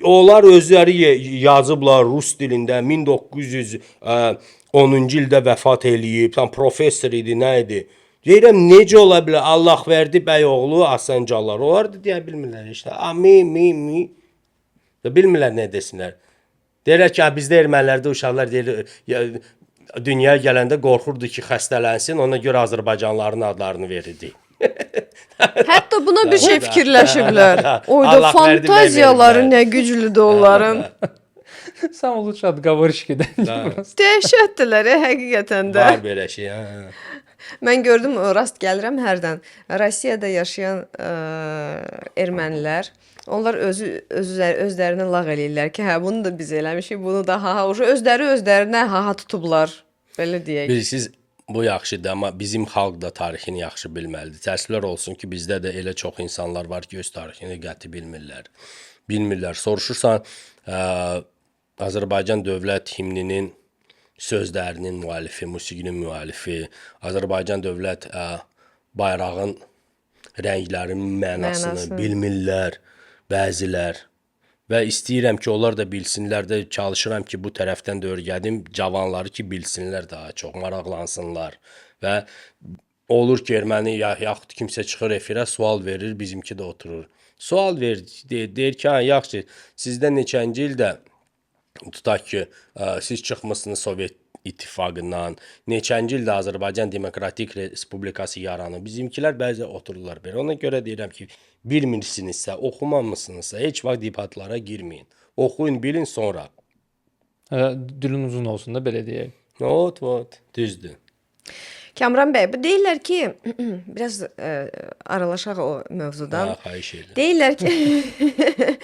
Onlar özləri yazıblar rus dilində 1910-cu ildə vəfat eləyib. Tam professor idi, nə idi? Deyirəm, necə ola bilər? Allahverdi bəy oğlu Asancalar. Onlar da deyə bilmirlər işte. Mi. Bilmirlər nə desinlər. Deyirlər ki, bizdə ermənilərdə uşaqlar deyir, dünyaya gələndə qorxurdu ki, xəstələnsin, ona görə Azərbaycanlıların adlarını verirdi. Hətta buna bir şey fikirləşiblər. Oyda Allah verdi, fantaziyaları mən nə güclüdür onların. Samoluçad Qavarışkidən. Dəhşətdilər həqiqətən də. Var belə şey. Hə. Mən gördüm, rast gəlirəm hərdən. Rusiyada yaşayan ermənilər, onlar özlərini lağ eləyirlər ki, hə bunu da biz eləmişik, bunu da özlərinə tutublar. Belə deyək. Bilirsiniz, bu yaxşıdır, amma bizim xalq da tarixini yaxşı bilməlidir. Təəssüflər olsun ki, bizdə də elə çox insanlar var ki, öz tarixini qəti bilmirlər. Soruşursan, Azərbaycan dövlət himninin sözlərinin müəllifi, musiqinin müəllifi, Azərbaycan dövlət bayrağın rənglərinin mənasını bilmirlər bəzilər. Və istəyirəm ki, onlar da bilsinlər də, çalışıram ki, bu tərəfdən də öyrədim cavanları ki, bilsinlər daha çox, maraqlansınlar. Və olur ki, erməni yaxud kimsə çıxır efirə, sual verir, bizimki də oturur. Sual verir, deyir ki, yaxşı, sizdə neçənci ildə tutaq ki, siz çıxmışsınız Sovet İttifaqından, neçənci ildə Azərbaycan Demokratik Respublikası yaranıb. Bizimkilər bəzi otururlar belə. Ona görə deyirəm ki, bilmirsinizsə, oxumamısınızsa, heç vaxt debatlara girməyin. Oxuyun, bilin sonra. Dilin uzun olsun da belə deyək. Ot, düzdür. Kamran bəy, bu deyirlər ki, biraz aralaşaq o mövzudan. Xahiş edirəm.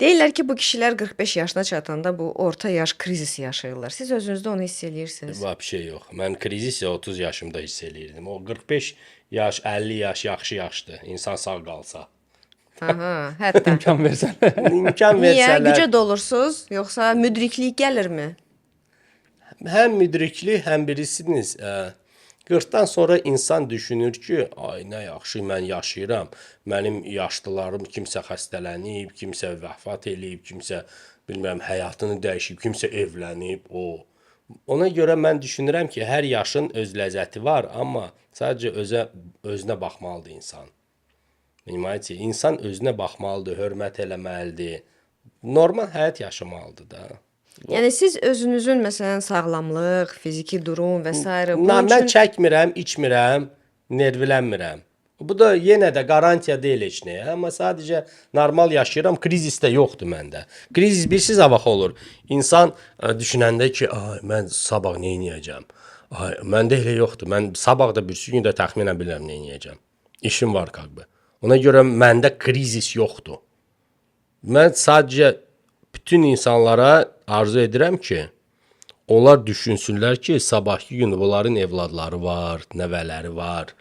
Deyirlər ki, bu kişilər 45 yaşına çatanda bu orta yaş krizisi yaşayırlar. Siz özünüzdə onu hiss edirsiniz? Bir şey yox. Mən krizisi 30 yaşımda hiss eləyirdim. O 45 yaş, 50 yaş yaxşı yaşdır. İnsan sağ qalsa. Aha, hətta. İmkan versən. İmkan Niyə? versələr. Gücə dolursunuz, yoxsa müdriklik gəlirmi? Həm müdriklik, həm birisiniz. 40-dan sonra insan düşünür ki, ay nə yaxşı mən yaşayıram. Mənim yaşlılarım kimsə xəstələnib, kimsə vəfat eləyib, kimsə bilmirəm həyatını dəyişib, kimsə evlənib. Ona görə mən düşünürəm ki, hər yaşın öz ləzzəti var, amma sadəcə özünə baxmalıdır insan. İnsan özünə baxmalıdır, hörmət eləməlidir. Normal həyat yaşamalıdır da. Yəni siz özünüzün məsələn sağlamlıq, fiziki durum və s. Mən çəkmirəm, içmirəm, nervlənmirəm. Bu da yenə də qarantiya deyil heç nəyə, amma sadəcə normal yaşayıram, krizis də yoxdur məndə. Krizis birsiz vaxt olur. İnsan düşünəndə ki, mən sabah nə edəcəm? Məndə elə yoxdur. Mən sabah da birisi gün də təxminən bilirəm nə edəcəm. İşim var qalbə. Ona görə məndə krizis yoxdur. Mən sadəcə bütün insanlara arzu edirəm ki, onlar düşünsünlər ki, sabahki gün bunların evladları var, nəvələri var,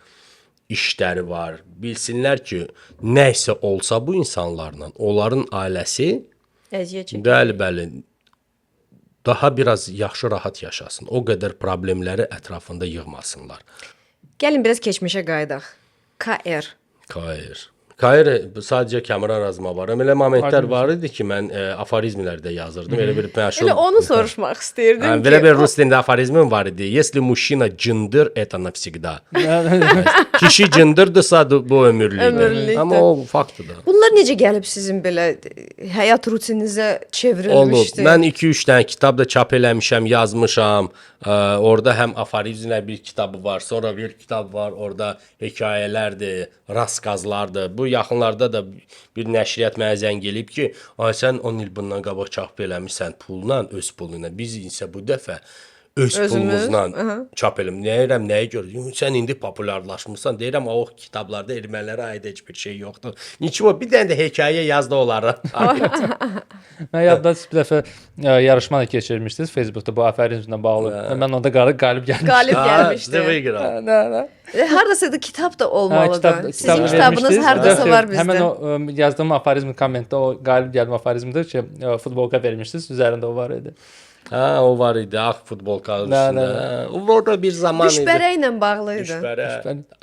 işləri var. Bilsinlər ki, nəysə olsa bu insanlarla, onların ailəsi əziyyət çəkir. bəli, daha biraz yaxşı, rahat yaşasın. O qədər problemləri ətrafında yığmasınlar. Gəlin biraz keçmişə qayıdaq. KR. Kayır sadəcə kamera razıma var. Elə momentlər var idi ki, mən aforizmlərdə yazırdım. Elə bir məşhur. Elə onu soruşmaq istəyirdim ki. Belə bir rus dilində aforizmim var idi. Если mужчина cındır, это навсегда. Kişi cındırdısa bu ömürlükdür. Ömürlükdür. Amma o faktdır da. Bunlar necə gəlib sizin belə həyat rutininizə Olub. çevrilmişdi? Mən 2-3 dənə kitab da çap eləmişəm, yazmışam. Orada həm aforizmlər bir kitabı var, sonra bir kitab var, orada hekayələrdir, raskazlardır. Bu yaxınlarda da bir nəşriyyat mənə zəng eləyib ki, ay sən 10 il bundan qabaq çap eləmisən pulla, öz puluna. Biz isə bu dəfə öz Özümüz, pulumuzla çap elim. Deyirəm, nəyə görə? Sən indi populyarlaşmısan. Deyirəm, o kitablarda ermənilərə aid heç bir şey yoxdur. Niçin bir dənə də hekayə yazdı onlara. Mən yadda bir dəfə yarışma da keçirmişdiniz Facebookda bu aforizmlə bağlı. Mən onda qalib gəlmişdim. Qalib gəlmişdi. Nə? Hardasa da kitab da olmalıdır. Kitabı Sizin kitabınız vermişdiniz. hardasa var bizdə. Həmin o yazdığım aforizm kommentdə o qalib gəlmə aforizmdir ki, futbolka vermişdiniz, üzərində o var idi. Ha, o var idi, ağ futbolkanın üstündə. O orada bir zaman idi. Düşbərəklə bağlı idi. Düşbərə.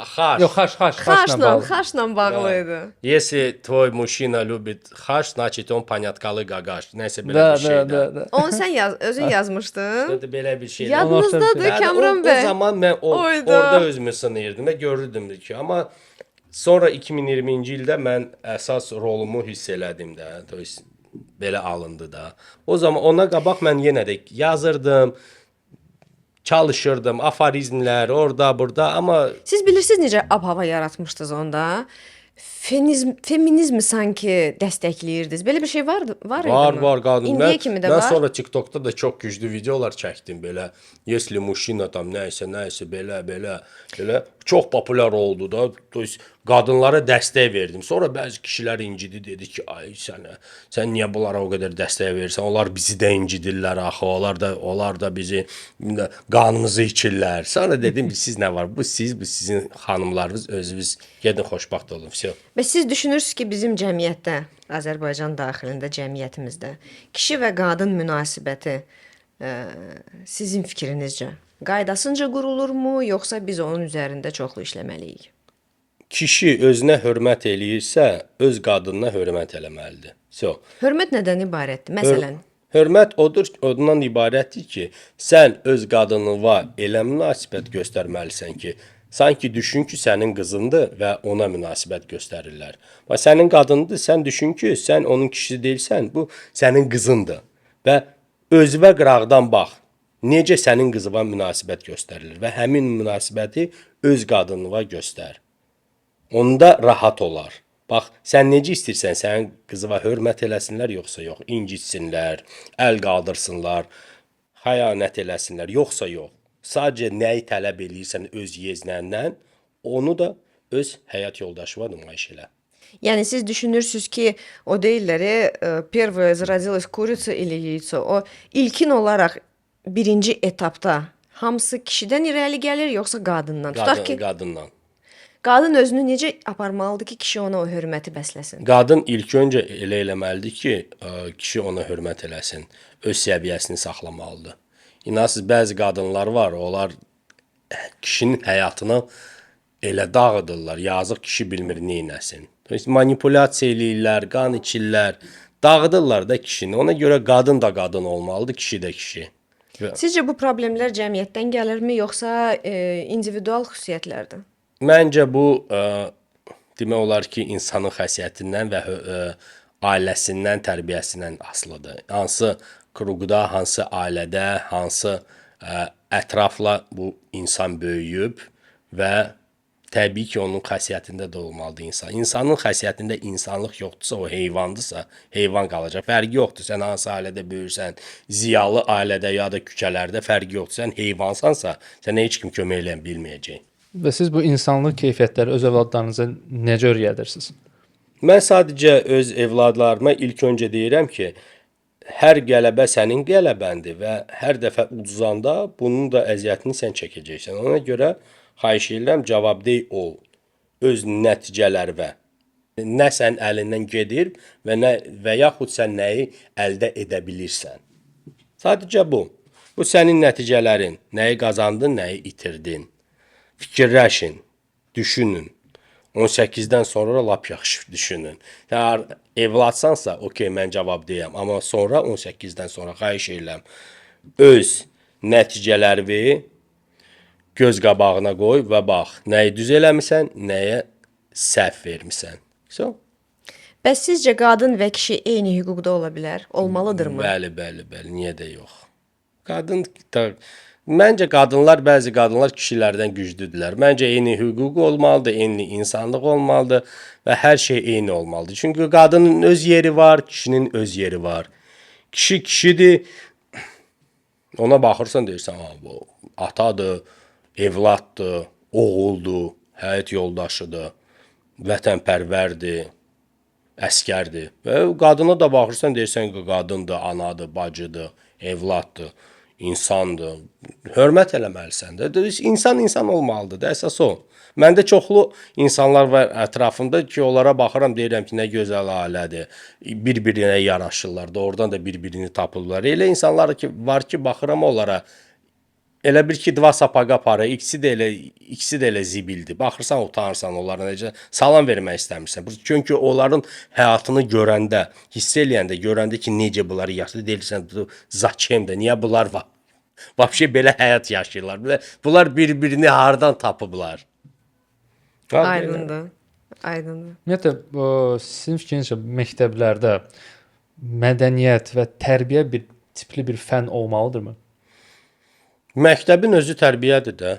Xaş. Yox, xaşla Xaşla bağlı idi. Если твой мужчина любит хаш, значит он понятkalı qaqaş. Nəsə belə bir şey. Da. Onu sən özün yazmışdın. Dedi belə bir şey. Yadınızdadır Yəni, Kamran bəy. O zaman mən Oyda. orada özümü sınayırdım və görürdüm ki, amma sonra 2020-ci ildə mən əsas rolumu hiss elədim də. To есть belə alındı da. O zaman ona qabaq mən yenə də yazırdım, çalışırdım, aforizmlər orada, burada, amma Siz bilirsiniz necə ab-hava yaratmışdınız onda? Feminizmi sanki dəstəkləyirdiniz. Belə bir şey var idi mı? Var qadın. İndiyə kimi də mən var. sonra TikTokda da çox güclü videolar çəkdim belə. Если mужчина там nəysə belə çox populyar oldu da. To есть qadınlara dəstək verdim. Sonra bəzi kişilər incidi dedi ki, ay sən niyə bunlara o qədər dəstək verirsən? Onlar bizi də incidirlər axı. Onlar da bizi qanımızı içirlər. Sonra dedim siz nə var? Bu sizin xanımlarınız özünüz gedin xoşbaxt olun. Всё. Və siz düşünürsüz ki, bizim cəmiyyətdə, Azərbaycan daxilində cəmiyyətimizdə kişi və qadın münasibəti sizin fikrinizcə qaydasınca qurulurmu, yoxsa biz onun üzərində çoxlu işləməliyik? Kişi özünə hörmət eləyirsə, öz qadınına hörmət eləməlidir. Всё. Hörmət nədən ibarətdir? Məsələn, Hörmət ondan ibarətdir ki, sən öz qadınına elə münasibət göstərməlisən ki, sanki düşün ki, sənin qızındır və ona münasibət göstərirlər. Və sənin qadındır, sən düşün ki, sən onun kişisi deyilsən, bu sənin qızındır. Və özünə qıraqdan bax, necə sənin qızına münasibət göstərilir və həmin münasibəti öz qadınına göstər. Onda rahat olar. Bax, sən necə istəyirsən, sənin qızına hörmət eləsinlər, yoxsa yox, incitsinlər, əl qaldırsınlar, xəyanət eləsinlər, yoxsa yox. Sadəcə nəyi tələb eləyirsən öz yeznəndən, onu da öz həyat yoldaşına nümayiş elə. yəni siz düşünürsüz ki, o deyirlər, первая зародилась курица или яйцо. O ilkin olaraq birinci etapda hamısı kişidən irəli gəlir, yoxsa qadından? Tutaq ki, Qadından. qadın özünü necə aparmalıdır ki, kişi ona o hörməti bəsləsin? Qadın ilk öncə elə eləməlidir ki, kişi ona hörmət eləsin, öz səviyyəsini saxlamalıdır. İnanırsınız, bəzi qadınlar var, onlar kişinin həyatını elə dağıdırlar, yazıq kişi bilmir neynəsin. Manipulyasiya eləyirlər, qan içirlər, dağıdırlar da kişini. Ona görə qadın da qadın olmalıdır, kişi də kişi. Sizcə bu problemlər cəmiyyətdən gəlirmi, yoxsa individual xüsusiyyətlərdir? Məncə bu demək olar ki, insanın xəssiyyətindən və ailəsindən, tərbiyəsindən asılıdır. Hansı kruqda, hansı ailədə, hansı ətrafla bu insan böyüyüb və təbii ki, onun xəssiyyətində də olmalıdır insan. İnsanın xəssiyyətində insanlıq yoxdursa, o heyvandırsa, heyvan qalacaq. Fərqi yoxdur. Sən hansı ailədə böyürsən, ziyalı ailədə ya da küçələrdə fərqi yoxdur. Sən heyvansansa, sənə heç kim kömək eləyə bilməyəcək. Və siz bu insanlıq keyfiyyətləri öz övladlarınıza necə öyrədirsiniz? Mən sadəcə öz evladlarıma ilk öncə deyirəm ki, hər qələbə sənin qələbəndir və hər dəfə uduzanda bunun da əziyyətini sən çəkəcəksən. Ona görə xahiş edirəm, cavabdeh ol öz nəticələrinə. Nə sən əlindən gedir və yaxud sən nəyi əldə edə bilirsən. Sadəcə bu. Bu sənin nəticələrin. Nəyi qazandın, nəyi itirdin. Fikirləşin, düşünün. 18-dən sonra lap yaxşı düşünün. Əgər evladsansa, okey, mən cavabdeyəm. Amma sonra 18-dən sonra xahiş edirəm, öz nəticələri göz qabağına qoy və bax, nəyi düz eləmisən, nəyə səhv vermisən. So? Bəs sizcə qadın və kişi eyni hüquqda ola bilər? Olmalıdırmı? Bəli, niyə də yox. Məncə bəzi qadınlar kişilərdən güclüdürlər. Məncə eyni hüquq olmalıdır, eyni insanlıq olmalıdır və hər şey eyni olmalıdır. Çünki qadının öz yeri var, kişinin öz yeri var. Kişi kişidir. Ona baxırsan deyirsən, ha bu atadır, evladdır, oğuldur, həyat yoldaşıdır, vətənpərvərdir, əskərdir. Və qadına da baxırsan deyirsən ki, qadındır, anadır, bacıdır, evladdır, insandır. Hörmət eləməlisən də. İnsan insan olmalıdır da, əsas o. Məndə çoxlu insanlar var ətrafımda ki, onlara baxıram, deyirəm ki, nə gözəl ailədir. Bir-birinə yaraşırlar da, oradan da bir-birini tapırlar. Elə insanlar ki, var ki, baxıram onlara. Elə bir ki, dva sapaqa para, ikisi də elə zibildir. Baxırsan, utanırsan onlara necə salam vermək istəmirsən. Çünki onların həyatını görəndə, hiss eləyəndə, görəndə ki, necə bunlar yaşlı deyirsən, zaçemdə, niyə bunlar var? Vəbşə belə həyat yaşayırlar. Bunlar bir-birini hardan tapıblar? Aydındır. Aydındır. Ümumiyyətlə sizin fikrinizcə məktəblərdə mədəniyyət və tərbiyə bir tipli bir fən olmalıdırmı? Məktəbin özü tərbiyədir də.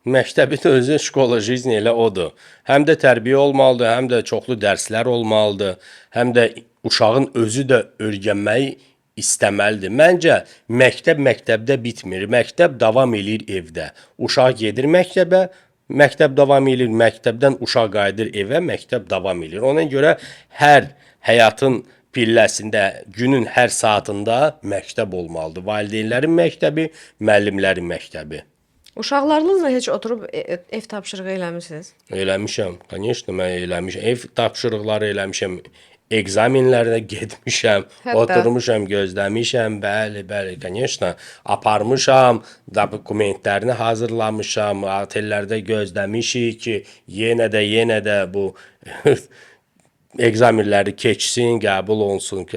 Məktəbin özü şkola jizni elə odur. Həm də tərbiyə olmalıdır, həm də çoxlu dərslər olmalıdır, həm də uşağın özü də öyrənməyi istəməlidir. Məncə məktəb məktəbdə bitmir. Məktəb davam eləyir evdə. Uşaq gedir məktəbə, məktəb davam eləyir, məktəbdən uşaq qayıdır evə, məktəb davam eləyir. Ona görə hər həyatın pilləsində, günün hər saatında məktəb olmalıdır. Valideynlərin məktəbi, müəllimlərin məktəbi. Uşaqlarınızla heç oturub ev tapşırığı eləmisiniz? Eləmişəm. Конечно, mən eləmişəm. Ev tapşırıqları eləmişəm. Egzaminlərə getmişəm, Hətta. oturmuşam, gözləmişəm. Bəli, bəli, конечно. Aparmışam, dokumentlərini hazırlamışam, otellərdə gözləmişik ki, yenə də bu egzaminləri keçsin, qəbul olunsun.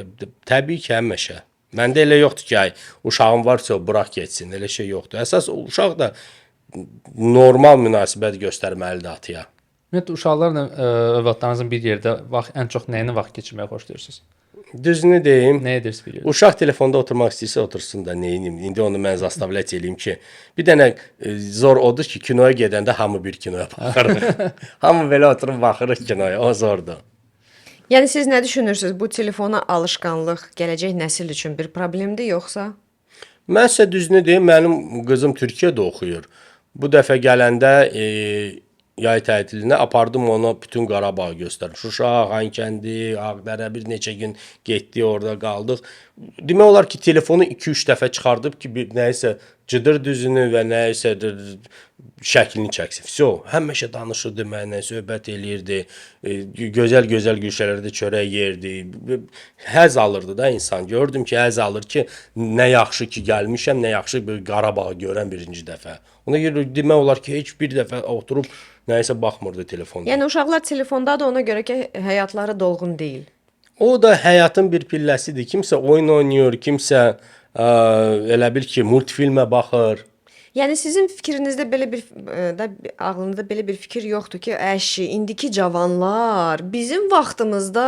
Təbii ki, həmişə. Məndə elə yoxdur ki, ay, uşağım varsa burax getsin, elə şey yoxdur. Əsas uşaq da normal münasibət göstərməlidir ataya. Ümumiyyətlə uşaqlarla övladlarınızın bir yerdə ən çox nəyinə vaxt keçirməyi xoşlayırsınız? Düzünü deyim, Nə edirsiniz bir yerdə? uşaq telefonda oturmaq istəyirsə otursun da neyinim. İndi onu mən zastavlət eləyim ki, bir dənə zor odur ki, kinoya gedəndə hamı bir kinoya baxırıq. Hamı belə oturub baxırıq kinoya, o zordur. Yəni siz nə düşünürsüz? Bu telefona alışqanlıq gələcək nəsil üçün bir problemdir yoxsa? Mən sizə düzünü deyim, mənim qızım Türkiyədə oxuyur. Bu dəfə gələndə yay tətilinə apardım onu bütün Qarabağı göstərim. Şuşa, Xankəndi, Ağdərə bir neçə gün getdi, orada qaldıq. Demək olar ki, telefonu 2-3 dəfə çıxardıb ki, bir nəyisə cıdır düzünü və nəyisə şəklini çəksin. Vəsə, həmişə danışırdı mənlə, söhbət eləyirdi, gözəl-gözəl güşələrdə çörək yerdi. Həz alırdı da insan. Gördüm ki, həz alır ki, nə yaxşı ki gəlmişəm, nə yaxşı bir Qarabağı görən birinci dəfə. Ona görə demək olar ki, heç bir dəfə oturub nəyisə baxmırdı telefonda. Yəni uşaqlar telefondadır, ona görə ki, həyatları dolğun deyil. O da həyatın bir pilləsidir. Kimsə oyun oynayır, kimsə elə bil ki, multfilmə baxır. Yəni sizin fikrinizdə belə bir ağlınızda belə bir fikir yoxdur ki, əşi, indiki cavanlar bizim vaxtımızda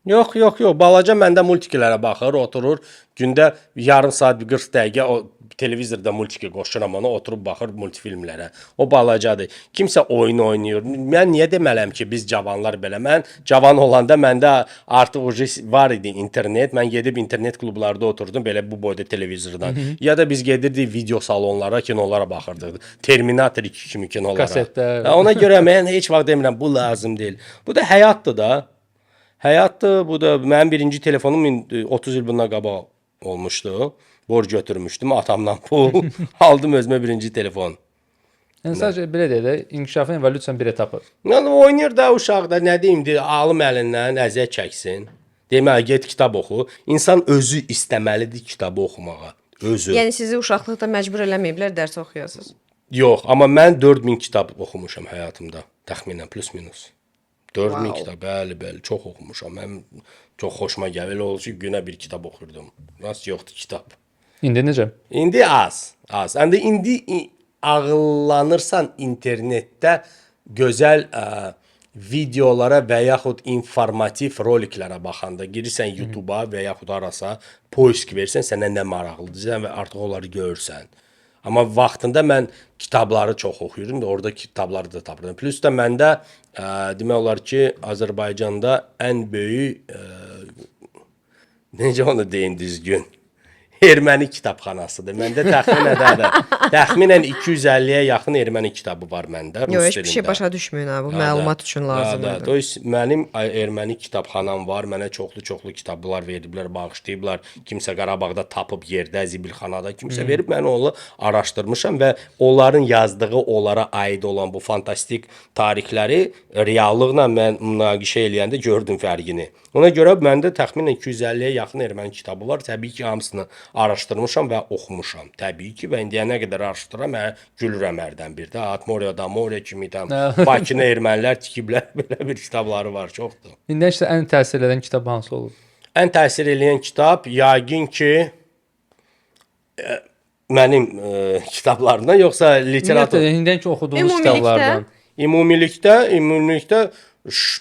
Yox. Balaca məndə multiklərə baxır, oturur. Gündə yarım saat, 40 dəqiqə o televizorda multiki qoşuram ona, oturub baxır multifilmlərə. O balacadır. Kimsə oyun oynayır. Mən niyə demələm ki, biz cavanlar belə? Mən cavan olanda məndə artıq var idi internet. Mən gedib internet klublarda oturdum belə bu boyda televizordan. Ya da biz gedirdik video salonlara, kinolara baxırdıq. Terminator 2 kimi kinolara. Kasetlər. Ona görə mən heç vaxt demirəm bu lazım deyil. Bu da həyatdır da. Həyatdır. Bu da mənim birinci telefonum 30 il bundan qabaq olmuşdu. Borc götürmüşdüm atamdan pul. Aldım özümə birinci telefon. Yəni sadəcə belə deyək də, inkişafın evolyusiyanın bir etapı. Yəni oynayır da uşaq da nə deyim, alım əlindən əziyyət çəksin. Deməli get kitab oxu. İnsan özü istəməlidir kitabı oxumağa. Özü. Yəni sizi uşaqlıqda məcbur eləməyiblər, dərs oxuyasınız. Yox, amma mən 4000 kitab oxumuşam həyatımda. Təxminən plus minus. 4000 kitab, bəli, çox oxumuşam. Mən çox xoşuma gəlir. Elə olur ki, günə bir kitab oxuyurdum. Rast yoxdur kitab. İndi necə? İndi az. İndi ağıllanırsan internetdə gözəl videolara və yaxud informativ roliklərə baxanda girirsən YouTube-a və yaxud harasa poisk versən, sənə nə maraqlıdır və artıq onları görürsən. Amma vaxtında mən kitabları çox oxuyurdum da orada kitabları da tapırdım. Plus da məndə demək olar ki, Azərbaycanda ən böyük necə onu deyin düzgün? erməni kitabxanasıdır. Məndə təxminən 250-yə yaxın erməni kitabı var məndə rus Yox, heç dilində. bir şey başa düşmürəm ha, bu məlumat üçün lazımdır. To есть mənim erməni kitabxanam var. Mənə çoxlu kitablar veriblər, bağışlayıblar. Kimsə Qarabağda tapıb yerdə, zibilxanada kimsə verib, mən onu araşdırmışam və onların yazdığı, onlara aid olan bu fantastik tarixləri reallıqla mən münaqişə eləyəndə gördüm fərqini. Ona görə məndə təxminən 250-yə yaxın erməni kitabı var. Təbii ki, hamısını araşdırmışam və oxumuşam. Təbii ki, və indiyə nə qədər araşdıram, gülürəm hərdən bir də. Atmoriya, Damoriya kimi tam Bakını ermənilər tikiblər, belə bir kitabları var, çoxdur. İndi isə ən təsir edən kitab hansı olub? Ən təsir eləyən kitab yəqin ki mənim kitablarımdan yoxsa literatur. İndiyən ki oxuduğunuz Ümumilikdə? kitablardan. Ümumilikdə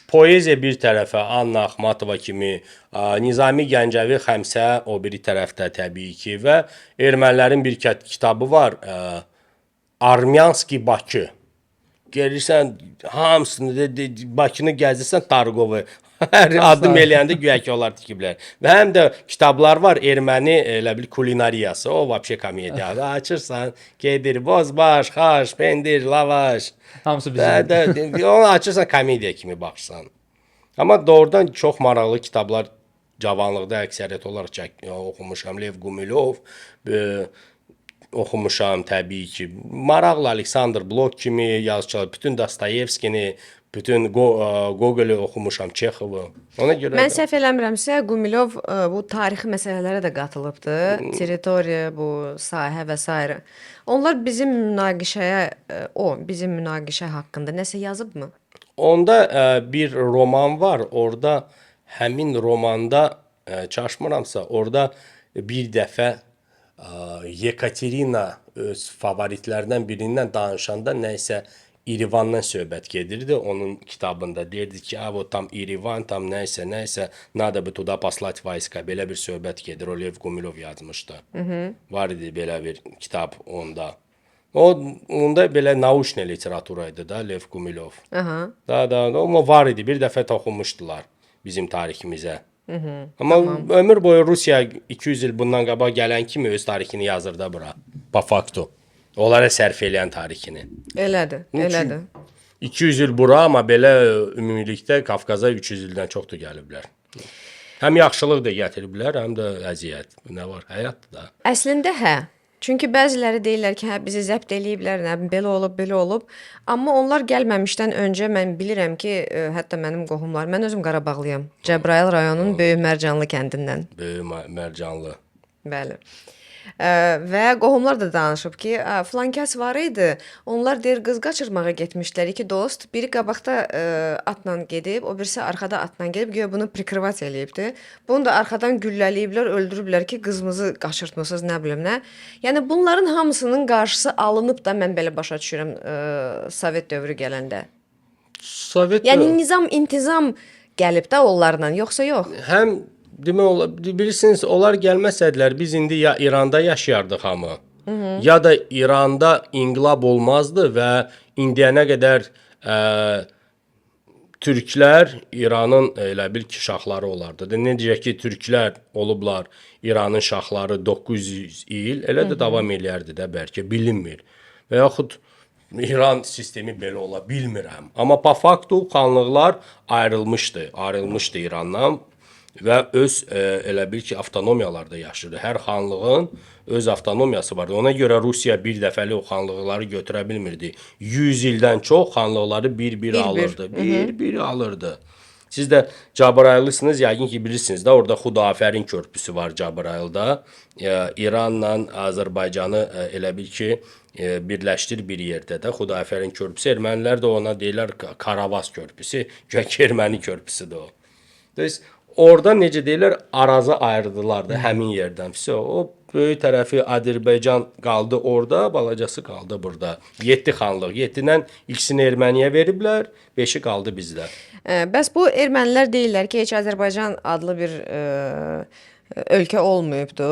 poeziya bir tərəfə, Anna Axmatova kimi, Nizami Gəncəvi Xəmsə o biri tərəfdə təbii ki və ermənilərin bir kitabı var, Armyanski Bakı. Gəlirsən hamısını Bakını gəzirsən Targovu. Hər adım eləyəndə güya ki onlar tikiblər. Və həm də kitablar var erməni elə bil kulinariyası. O vəbşə komediyadır. Açırsan, gedir bozbaş, xaş, pendir, lavaş. Hamısı bizim. Onu açırsan komediya kimi baxırsan. Amma doğrudan çox maraqlı kitablar cavanlıqda əksəriyyət olaraq oxumuşam. Lev Gumilov oxumuşam təbii ki. Maraqlı Aleksandr Blok kimi yazıçılar, bütün Dostoyevskini, bütün Gogol'u oxumuşam, Çexovu. Ona görə Mən səhv eləmirəmsə, Gumilov bu tarixi məsələlərə də qatılıbdı. Territoriya, bu sahə və s. Onlar bizim münaqişə haqqında nəsə yazıbmı? Onda bir roman var. Orada həmin romanda çaşmıramsa, orada bir dəfə Yekaterina öz favoritlərindən birindən danışanda nəysə İrivandan söhbət gedirdi. Onun kitabında deyirdi ki, o tam İrivan, tam nəysə, надо бы туда послать войска. Belə bir söhbət gedir. O Lev Gumilov yazmışdı. Var idi belə bir kitab onda. Onda belə nauşne literaturaydı da Lev Gumilov. Amma var idi. Bir dəfə oxumuşdular bizim tariximizə. Amma ömür boyu Rusiya 200 il bundan qabaq gələn kimi öz tarixini yazır da bura. Pa faktu. Onlara sərf eləyən tarixini. Elədir. 200 il bura, amma belə ümumilikdə Qafqaza 300 ildən çoxdur gəliblər. Həm yaxşılıq da gətiriblər, həm də əziyyət. Nə var? Həyatdır da. Əslində hə. Çünki bəziləri deyirlər ki, hə bizi zəbt eləyiblər, nə belə olub. Amma onlar gəlməmişdən öncə mən bilirəm ki, hətta mənim qohumlar, mən özüm Qarabağlıyam. Cəbrayıl rayonunun Böyük Mərcanlı kəndindən. Böyük Mərcanlı. Bəli. Və qohumlar da danışıb ki, filan kəs var idi. Onlar deyir qız qaçırmağa getmişlər. İki dost, biri qabaqda atla gedib, o birisi arxada atla gedib, güya bunu prikrivat eləyibdi. Bunu da arxadan gülləliyiblər, öldürüblər ki, qızımızı qaçırtmısınız, nə bilim nə. Yəni bunların hamısının qarşısı alınıb da mən belə başa düşürəm Sovet dövrü gələndə. Yəni nizam, intizam gəlib də onlarla, yoxsa yox? Həm demək olar, bilirsiniz, onlar gəlməsədilər biz indi ya İranda yaşayardıq hamı. Ya da İranda inqilab olmazdı və indiyənə qədər türklər İranın elə bil ki şahları olardı. Necə ki türklər olublar İranın şahları 900 il, elə də davam eləyərdi də bəlkə, bilinmir. Və yaxud İran sistemi belə ola bilmirəm. Amma pa faktu xanlıqlar ayrılmışdı İrandan. Və öz elə bil ki avtonomiyalarda yaşayırdı. Hər xanlığın öz avtonomiyası vardı. Ona görə Rusiya bir dəfəli o xanlıqları götürə bilmirdi. 100 ildən çox xanlıqları bir alırdı. Bir alırdı. Siz də Cəbrayıllısınız, yəqin ki bilirsiniz də, orada Xudafərin körpüsü var Cəbrayılda. İranla Azərbaycanı elə bil ki birləşdir bir yerdə də Xudafərin körpüsü. Ermənilər də ona deyirlər Karavas körpüsü. Gök erməni körpüsüdür o. Düz orada necə deyirlər, arazı ayırdılar da həmin yerdən. O böyük tərəfi Azərbaycan qaldı orada, balacası qaldı burada. 7 xanlıq. 7-dən ikisini Erməniyə veriblər, 5-i qaldı bizdə. Bəs bu ermənilər deyirlər ki, heç Azərbaycan adlı bir ölkə olmayıbdı.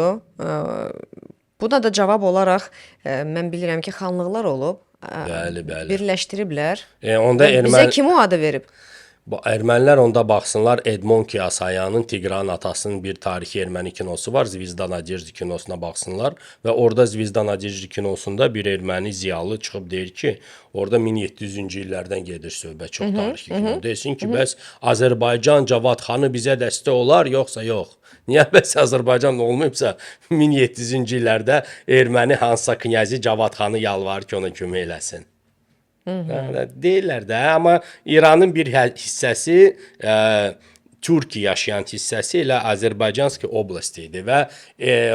Buna da cavab olaraq mən bilirəm ki, xanlıqlar olub. Bəli. Birləşdiriblər. Onda Bizə kim o adı verib? Ermənilər onda baxsınlar, Edmond Kiyasayanın Tigran atasının bir tarixi erməni kinosu var, Zvezda Nadejdi kinosuna baxsınlar və orada Zvezda Nadejdi kinosunda bir erməni ziyalı çıxıb deyir ki, orada 1700-cü illərdən gedir söhbət, çox tarixi kino. Desin ki, bəs Azərbaycan Cavadxanı bizə dəstək olar, yoxsa yox? Niyə bəs Azərbaycan olmayıbsa 1700-cü illərdə erməni hansısa knyazı Cavadxanı yalvarır ki, ona kömək eləsin? Deyirlər də, amma İranın bir hissəsi, Türkiyə yaşayan hissəsi elə Azərbaycanski oblast idi və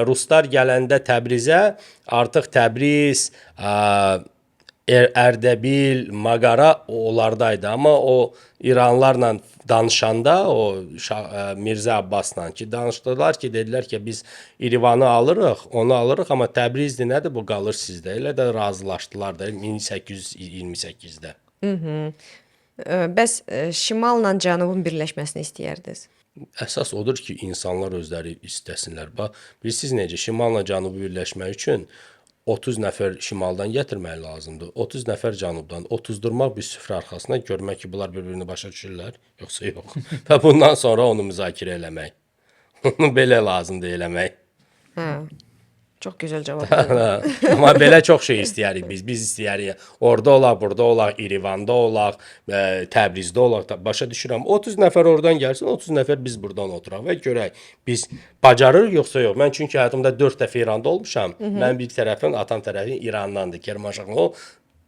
ruslar gələndə Təbrizə, artıq Təbriz, Ərdəbil, Maqara onlardaydı. Amma o İranlılarla danışanda, o Mirzə Abbasla ki, danışdılar ki, dedilər ki, biz İrəvanı alırıq, onu alırıq, amma Təbrizdir nədir, bu qalır sizdə. Elə də razılaşdılar da 1828-də. Bəs şimalla cənubun birləşməsini istəyərdiniz? Əsas odur ki, insanlar özləri istəsinlər. Bax, bilirsiniz necə, şimalla cənubu birləşmək üçün 30 nəfər şimaldan gətirmək lazımdır. 30 nəfər cənubdan. 30 durmaq bir süfrə arxasına görmək ki, bunlar bir-birini başa düşürlər, yoxsa yox. Və bundan sonra onu müzakirə eləmək. Onu belə lazımdır eləmək. Hə. Çox gözəl cavab verdin. Amma belə çox şey istəyərik biz. Biz istəyərik orada olaq, burada olaq, İrəvanda olaq, Təbrizdə olaq. Başa düşürəm. 30 nəfər oradan gəlsin, 30 nəfər biz buradan oturaq və görək biz bacarırıq yoxsa yox. Mən çünki həyatımda 4 dəfə İranda olmuşam. Mən bir tərəfim, atam tərəfi İrandandır. Kermanşahlı. O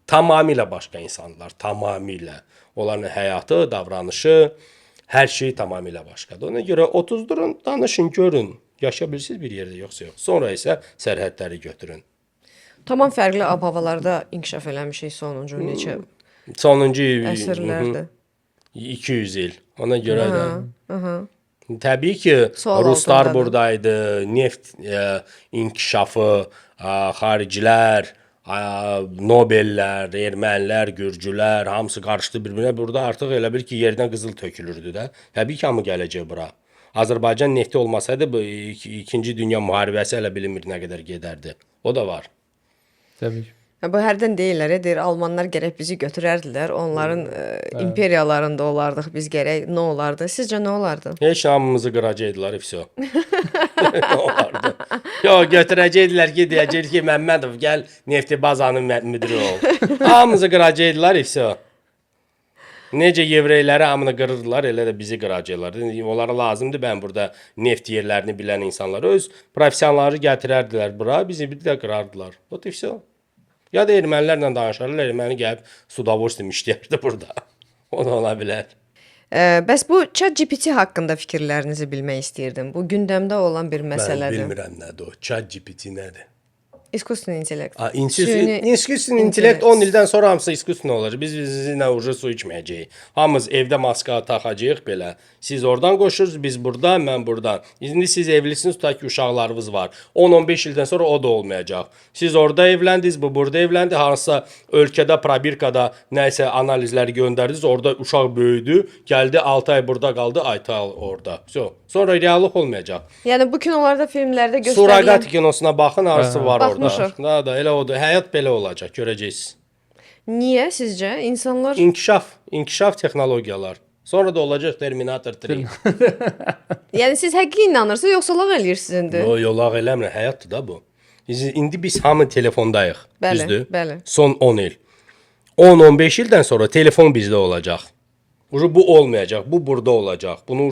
tamamilə başqa insanlar, tamamilə. Onların həyatı, davranışı, hər şey tamamilə başqadır. Ona görə 30 durun, danışın, görün. Yaşaya bilirsiniz bir yerdə yoxsa yox. Sonra isə sərhədləri götürün. Tamam fərqli ab-havalarda inkişaf eləmişik sonuncu neçə Sonuncu əsrlərdir. 200 il. Ona görə də. Təbii ki, Sual ruslar altındadır. buradaydı, neft inkişafı, xaricilər, Nobellər, ermənilər, gürcülər, hamısı qarışdı bir-birinə. Burada artıq elə bir ki, yerdən qızıl tökülürdü də. Təbii ki, hamı gələcək bura. Azərbaycan nefti olmasaydı bu 2-ci Dünya müharibəsi elə bilinmir nə qədər gedərdi. O da var. Təbii ki. Bu hərdən deyirlər, deyir Almanlar gərək bizi götürərdilər. Onların imperiyalarında olardıq biz gərək. Nə olardı? Sizcə nə olardı? Heç hamımızı qıracaqdılar, ifso. Nə olardı? Yox, götürəcəkdilər ki, deyəcək ki, Məmmədov gəl nefti bazanın müdiri ol. Hamımızı qıracaqdılar, ifso. Necə yevreyləri hamını qırırdılar, elə də bizi qıracaqlar. Onlara lazımdır, mən burada neft yerlərini bilən insanlar öz professionalları gətirərdilər bura, bizi bir də qırardılar. O da ifso. Ya da ermənilərlə danışarlar, erməni gəlib sudavorstvim işləyərdi burada. O da ola bilər. Bəs bu ChatGPT haqqında fikirlərinizi bilmək istəyirdim. Bu gündəmdə olan bir Mən məsələdir. bilmirəm nədir o. ChatGPT nədir? İskustveni intellekt. İsküsün intellekt 10 ildən sonra hamısı isküsün olacaq. Biz sizinlə ucu su içməyəcəyik. Hamımız evdə maska taxacağıq belə. Siz oradan qoşursunuz, biz buradan, mən buradan. İndi siz evlisiniz, tutaq ki, uşaqlarınız var. 10-15 ildən sonra o da olmayacaq. Siz orada evləndiniz, bu burada evləndi. Hansısa ölkədə, probirkada nəsə analizləri göndərdiniz, orada uşaq böyüdü, gəldi 6 ay burada qaldı, 6 ay orada. Sonra reallıq olmayacaq. Yəni bu kinolarda, filmlərdə Suraqat göstərilən kinosuna baxın, arası var orada. Baxmışıq. Da, elə odur. Həyat belə olacaq, görəcəksiniz. niyə sizcə insanlar İnkişaf texnologiyalar. Sonra da olacaq Terminator 3. yəni siz həqiqi inanırsınız yoxsa lağ eləyirsiniz indi? Yolaq eləmirəm, həyatdır da bu. İndi biz hamı telefondayıq, Bəli, düzdür? bəli. Son 10 il. 10-15 ildən sonra telefon bizdə olacaq. Bu olmayacaq, bu burada olacaq. Bunu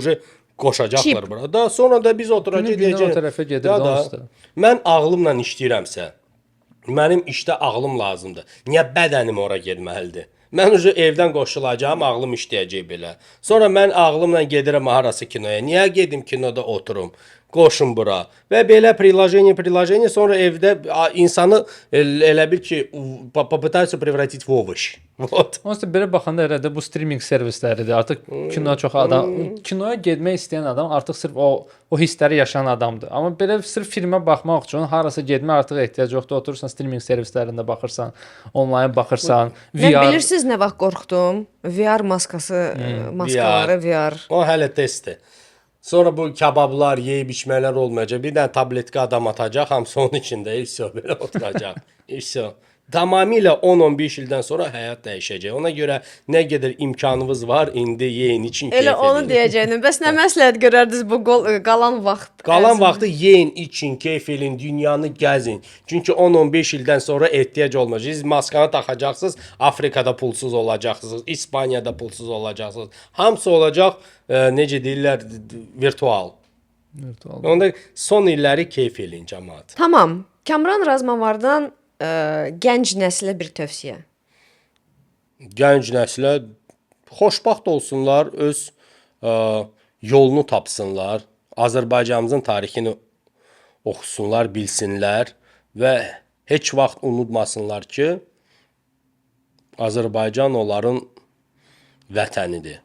qoşacaqlar Chip. bura. Da sonra da biz oturacağıq Günü-gündən deyəcəyik. o tərəfə gedir, Da, onsuz da. mən ağlımla işləyirəmsə, mənim işdə ağlım lazımdır. Niyə bədənim ora getməlidir? Mən evdən qoşulacağam, ağlım işləyəcək belə. Sonra mən ağlımla gedirəm harası kinoya. Niyə gedim kinoda oturum? Qoşun bura. Və belə приложение sonra evdə insanı elə bil ki, попытаются превратить в овощ. Вот. Onsuz da belə baxanda elə də bu streaming servisləridir. Artıq kinoya çox adam, kinoya getmək istəyən adam artıq sırf o hissləri yaşayan adamdır. Amma belə sırf filmə baxmaq üçün harasa getmək artıq ehtiyac yoxdur. Oturursan streaming servislərində baxırsan, onlayn baxırsan, Mən VR. bilirsiniz nə vaxt qorxdum? VR maskası, maskaları VR. O hələ testdir. Sonra bu kabablar, yeyib içmələr olmayacaq. Bir dənə tabletka adam atacaq, hamısı onun içində. İşsə belə oturacaq. İşsə. tamamilə 10-15 ildən sonra həyat dəyişəcək. Ona görə nə qədər imkanınız var, indi yeyin için keyf edin. Elə onu deyəcəydim. Bəs nə məsləhət görərdiniz bu qalan vaxt? Qalan vaxtı yeyin, için, keyf edin, dünyanı gəzin. Çünki 10-15 ildən sonra ehtiyac olmayacaq. Siz maskanı taxacaqsınız, Afrikada pulsuz olacaqsınız, İspaniyada pulsuz olacaqsınız. Hamısı olacaq, necə deyirlər, virtual. Onda son illəri keyf edin cəmaət. Tamam. Kamran Razmavardan gənc nəslə bir tövsiyə. Gənc nəslə xoşbəxt olsunlar, öz yolunu tapsınlar, Azərbaycanımızın tarixini oxusunlar, bilsinlər və heç vaxt unutmasınlar ki, Azərbaycan onların vətənidir.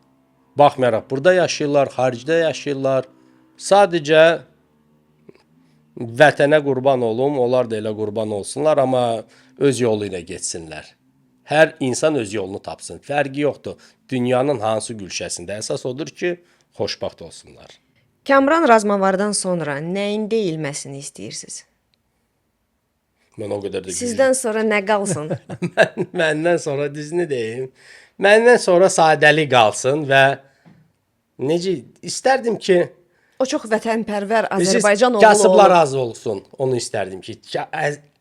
Baxmayaraq, burada yaşayırlar, xaricdə yaşayırlar. Sadəcə vətənə qurban olum, onlar da elə qurban olsunlar, amma öz yolu ilə getsinlər. Hər insan öz yolunu tapsın. Fərqi yoxdur. Dünyanın hansı gülşəsində əsas odur ki, xoşbəxt olsunlar. Kamran Razmavardan sonra nəyin deyilməsini istəyirsiniz? Mən o qədər də Sizdən sonra nə qalsın? Məndən sonra düzünü deyim. Məndən sonra sadəlik qalsın və necə istərdim ki, O çox vətənpərvər Bilirsiniz, Azərbaycan oğlu kasıblar olur. az olsun. Onu istərdim ki,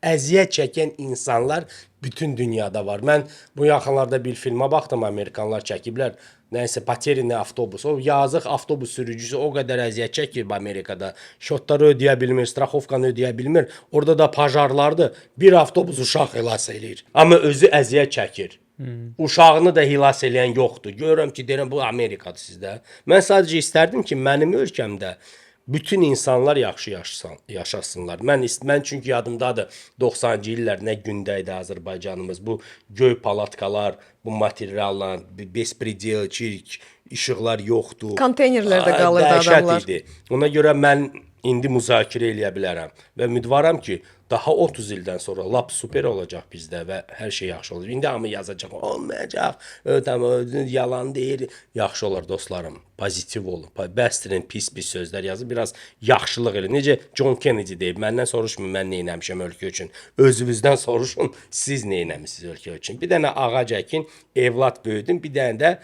əziyyət çəkən insanlar bütün dünyada var. Mən bu yaxınlarda bir filmə baxdım, Amerikanlar çəkiblər. Nəysə, Paterini avtobus. O yazıq avtobus sürücüsü o qədər əziyyət çəkib Amerikada. Şotları ödəyə bilmir, straxovkanı ödəyə bilmir. Orada da pajarlardır. Bir avtobus uşaq xilas eləyir. Amma özü əziyyət çəkir. Uşağını da xilas eləyən yoxdur. Görürəm ki, deyirəm bu Amerikadır sizdə. Mən sadəcə istərdim ki, mənim ölkəmdə bütün insanlar yaxşı yaşasınlar. Mən çünki yadımdadır 90-cı illər nə gündə idi Azərbaycanımız. Bu göy palatkalar, bu materiallar, bespredel, çirk, işıqlar yoxdur. Konteynerlərdə qalırdı Dəhşət adamlar. idi. Ona görə mən indi müzakirə eləyə bilərəm və ümidvaram ki, daha 30 ildən sonra lap super olacaq bizdə və hər şey yaxşı olacaq. İndi hamı yazacaq, olmayacaq, yalan deyir. Yaxşı olar dostlarım, pozitiv olun. Bəstirin pis sözlər yazıb, biraz yaxşılıq elə. Necə John Kennedy deyib, məndən soruşmayın, mən nə etmişəm ölkə üçün. Özünüzdən soruşun, siz nə etmisiniz ölkə üçün. Bir dənə ağac əkin, evlad böyüdün, bir dənə də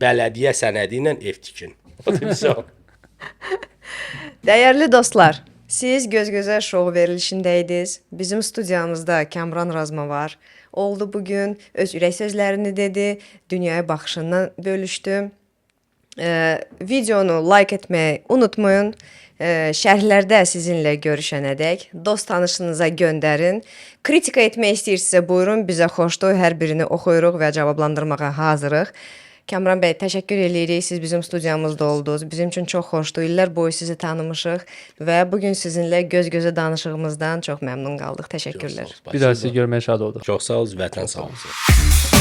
bələdiyyə sənədi ilə ev tikin. O da bizə o. Dəyərli dostlar, siz Göz-Gözə şou verilişindəydiniz. Bizim studiyamızda Kamran Razmavar oldu bugün. Öz ürək sözlərini dedi, dünyaya baxışından bölüşdü. Videonu like etməyi unutmayın. Şərhlərdə sizinlə görüşənədək dost tanışınıza göndərin. Kritika etmək istəyirsinizsə buyurun, bizə xoşdur. Hər birini oxuyuruq və cavablandırmağa hazırıq. Kamran bəy, təşəkkür edirik. Siz bizim studiyamızda oldunuz. Bizim üçün çox xoşdur. İllər boyu sizi tanımışıq və bugün sizinlə göz-gözə danışığımızdan çox məmnun qaldıq. Təşəkkürlər. Bir daha sizi görməyə şad olduq. Çox sağ olun, vətən sağ olsun.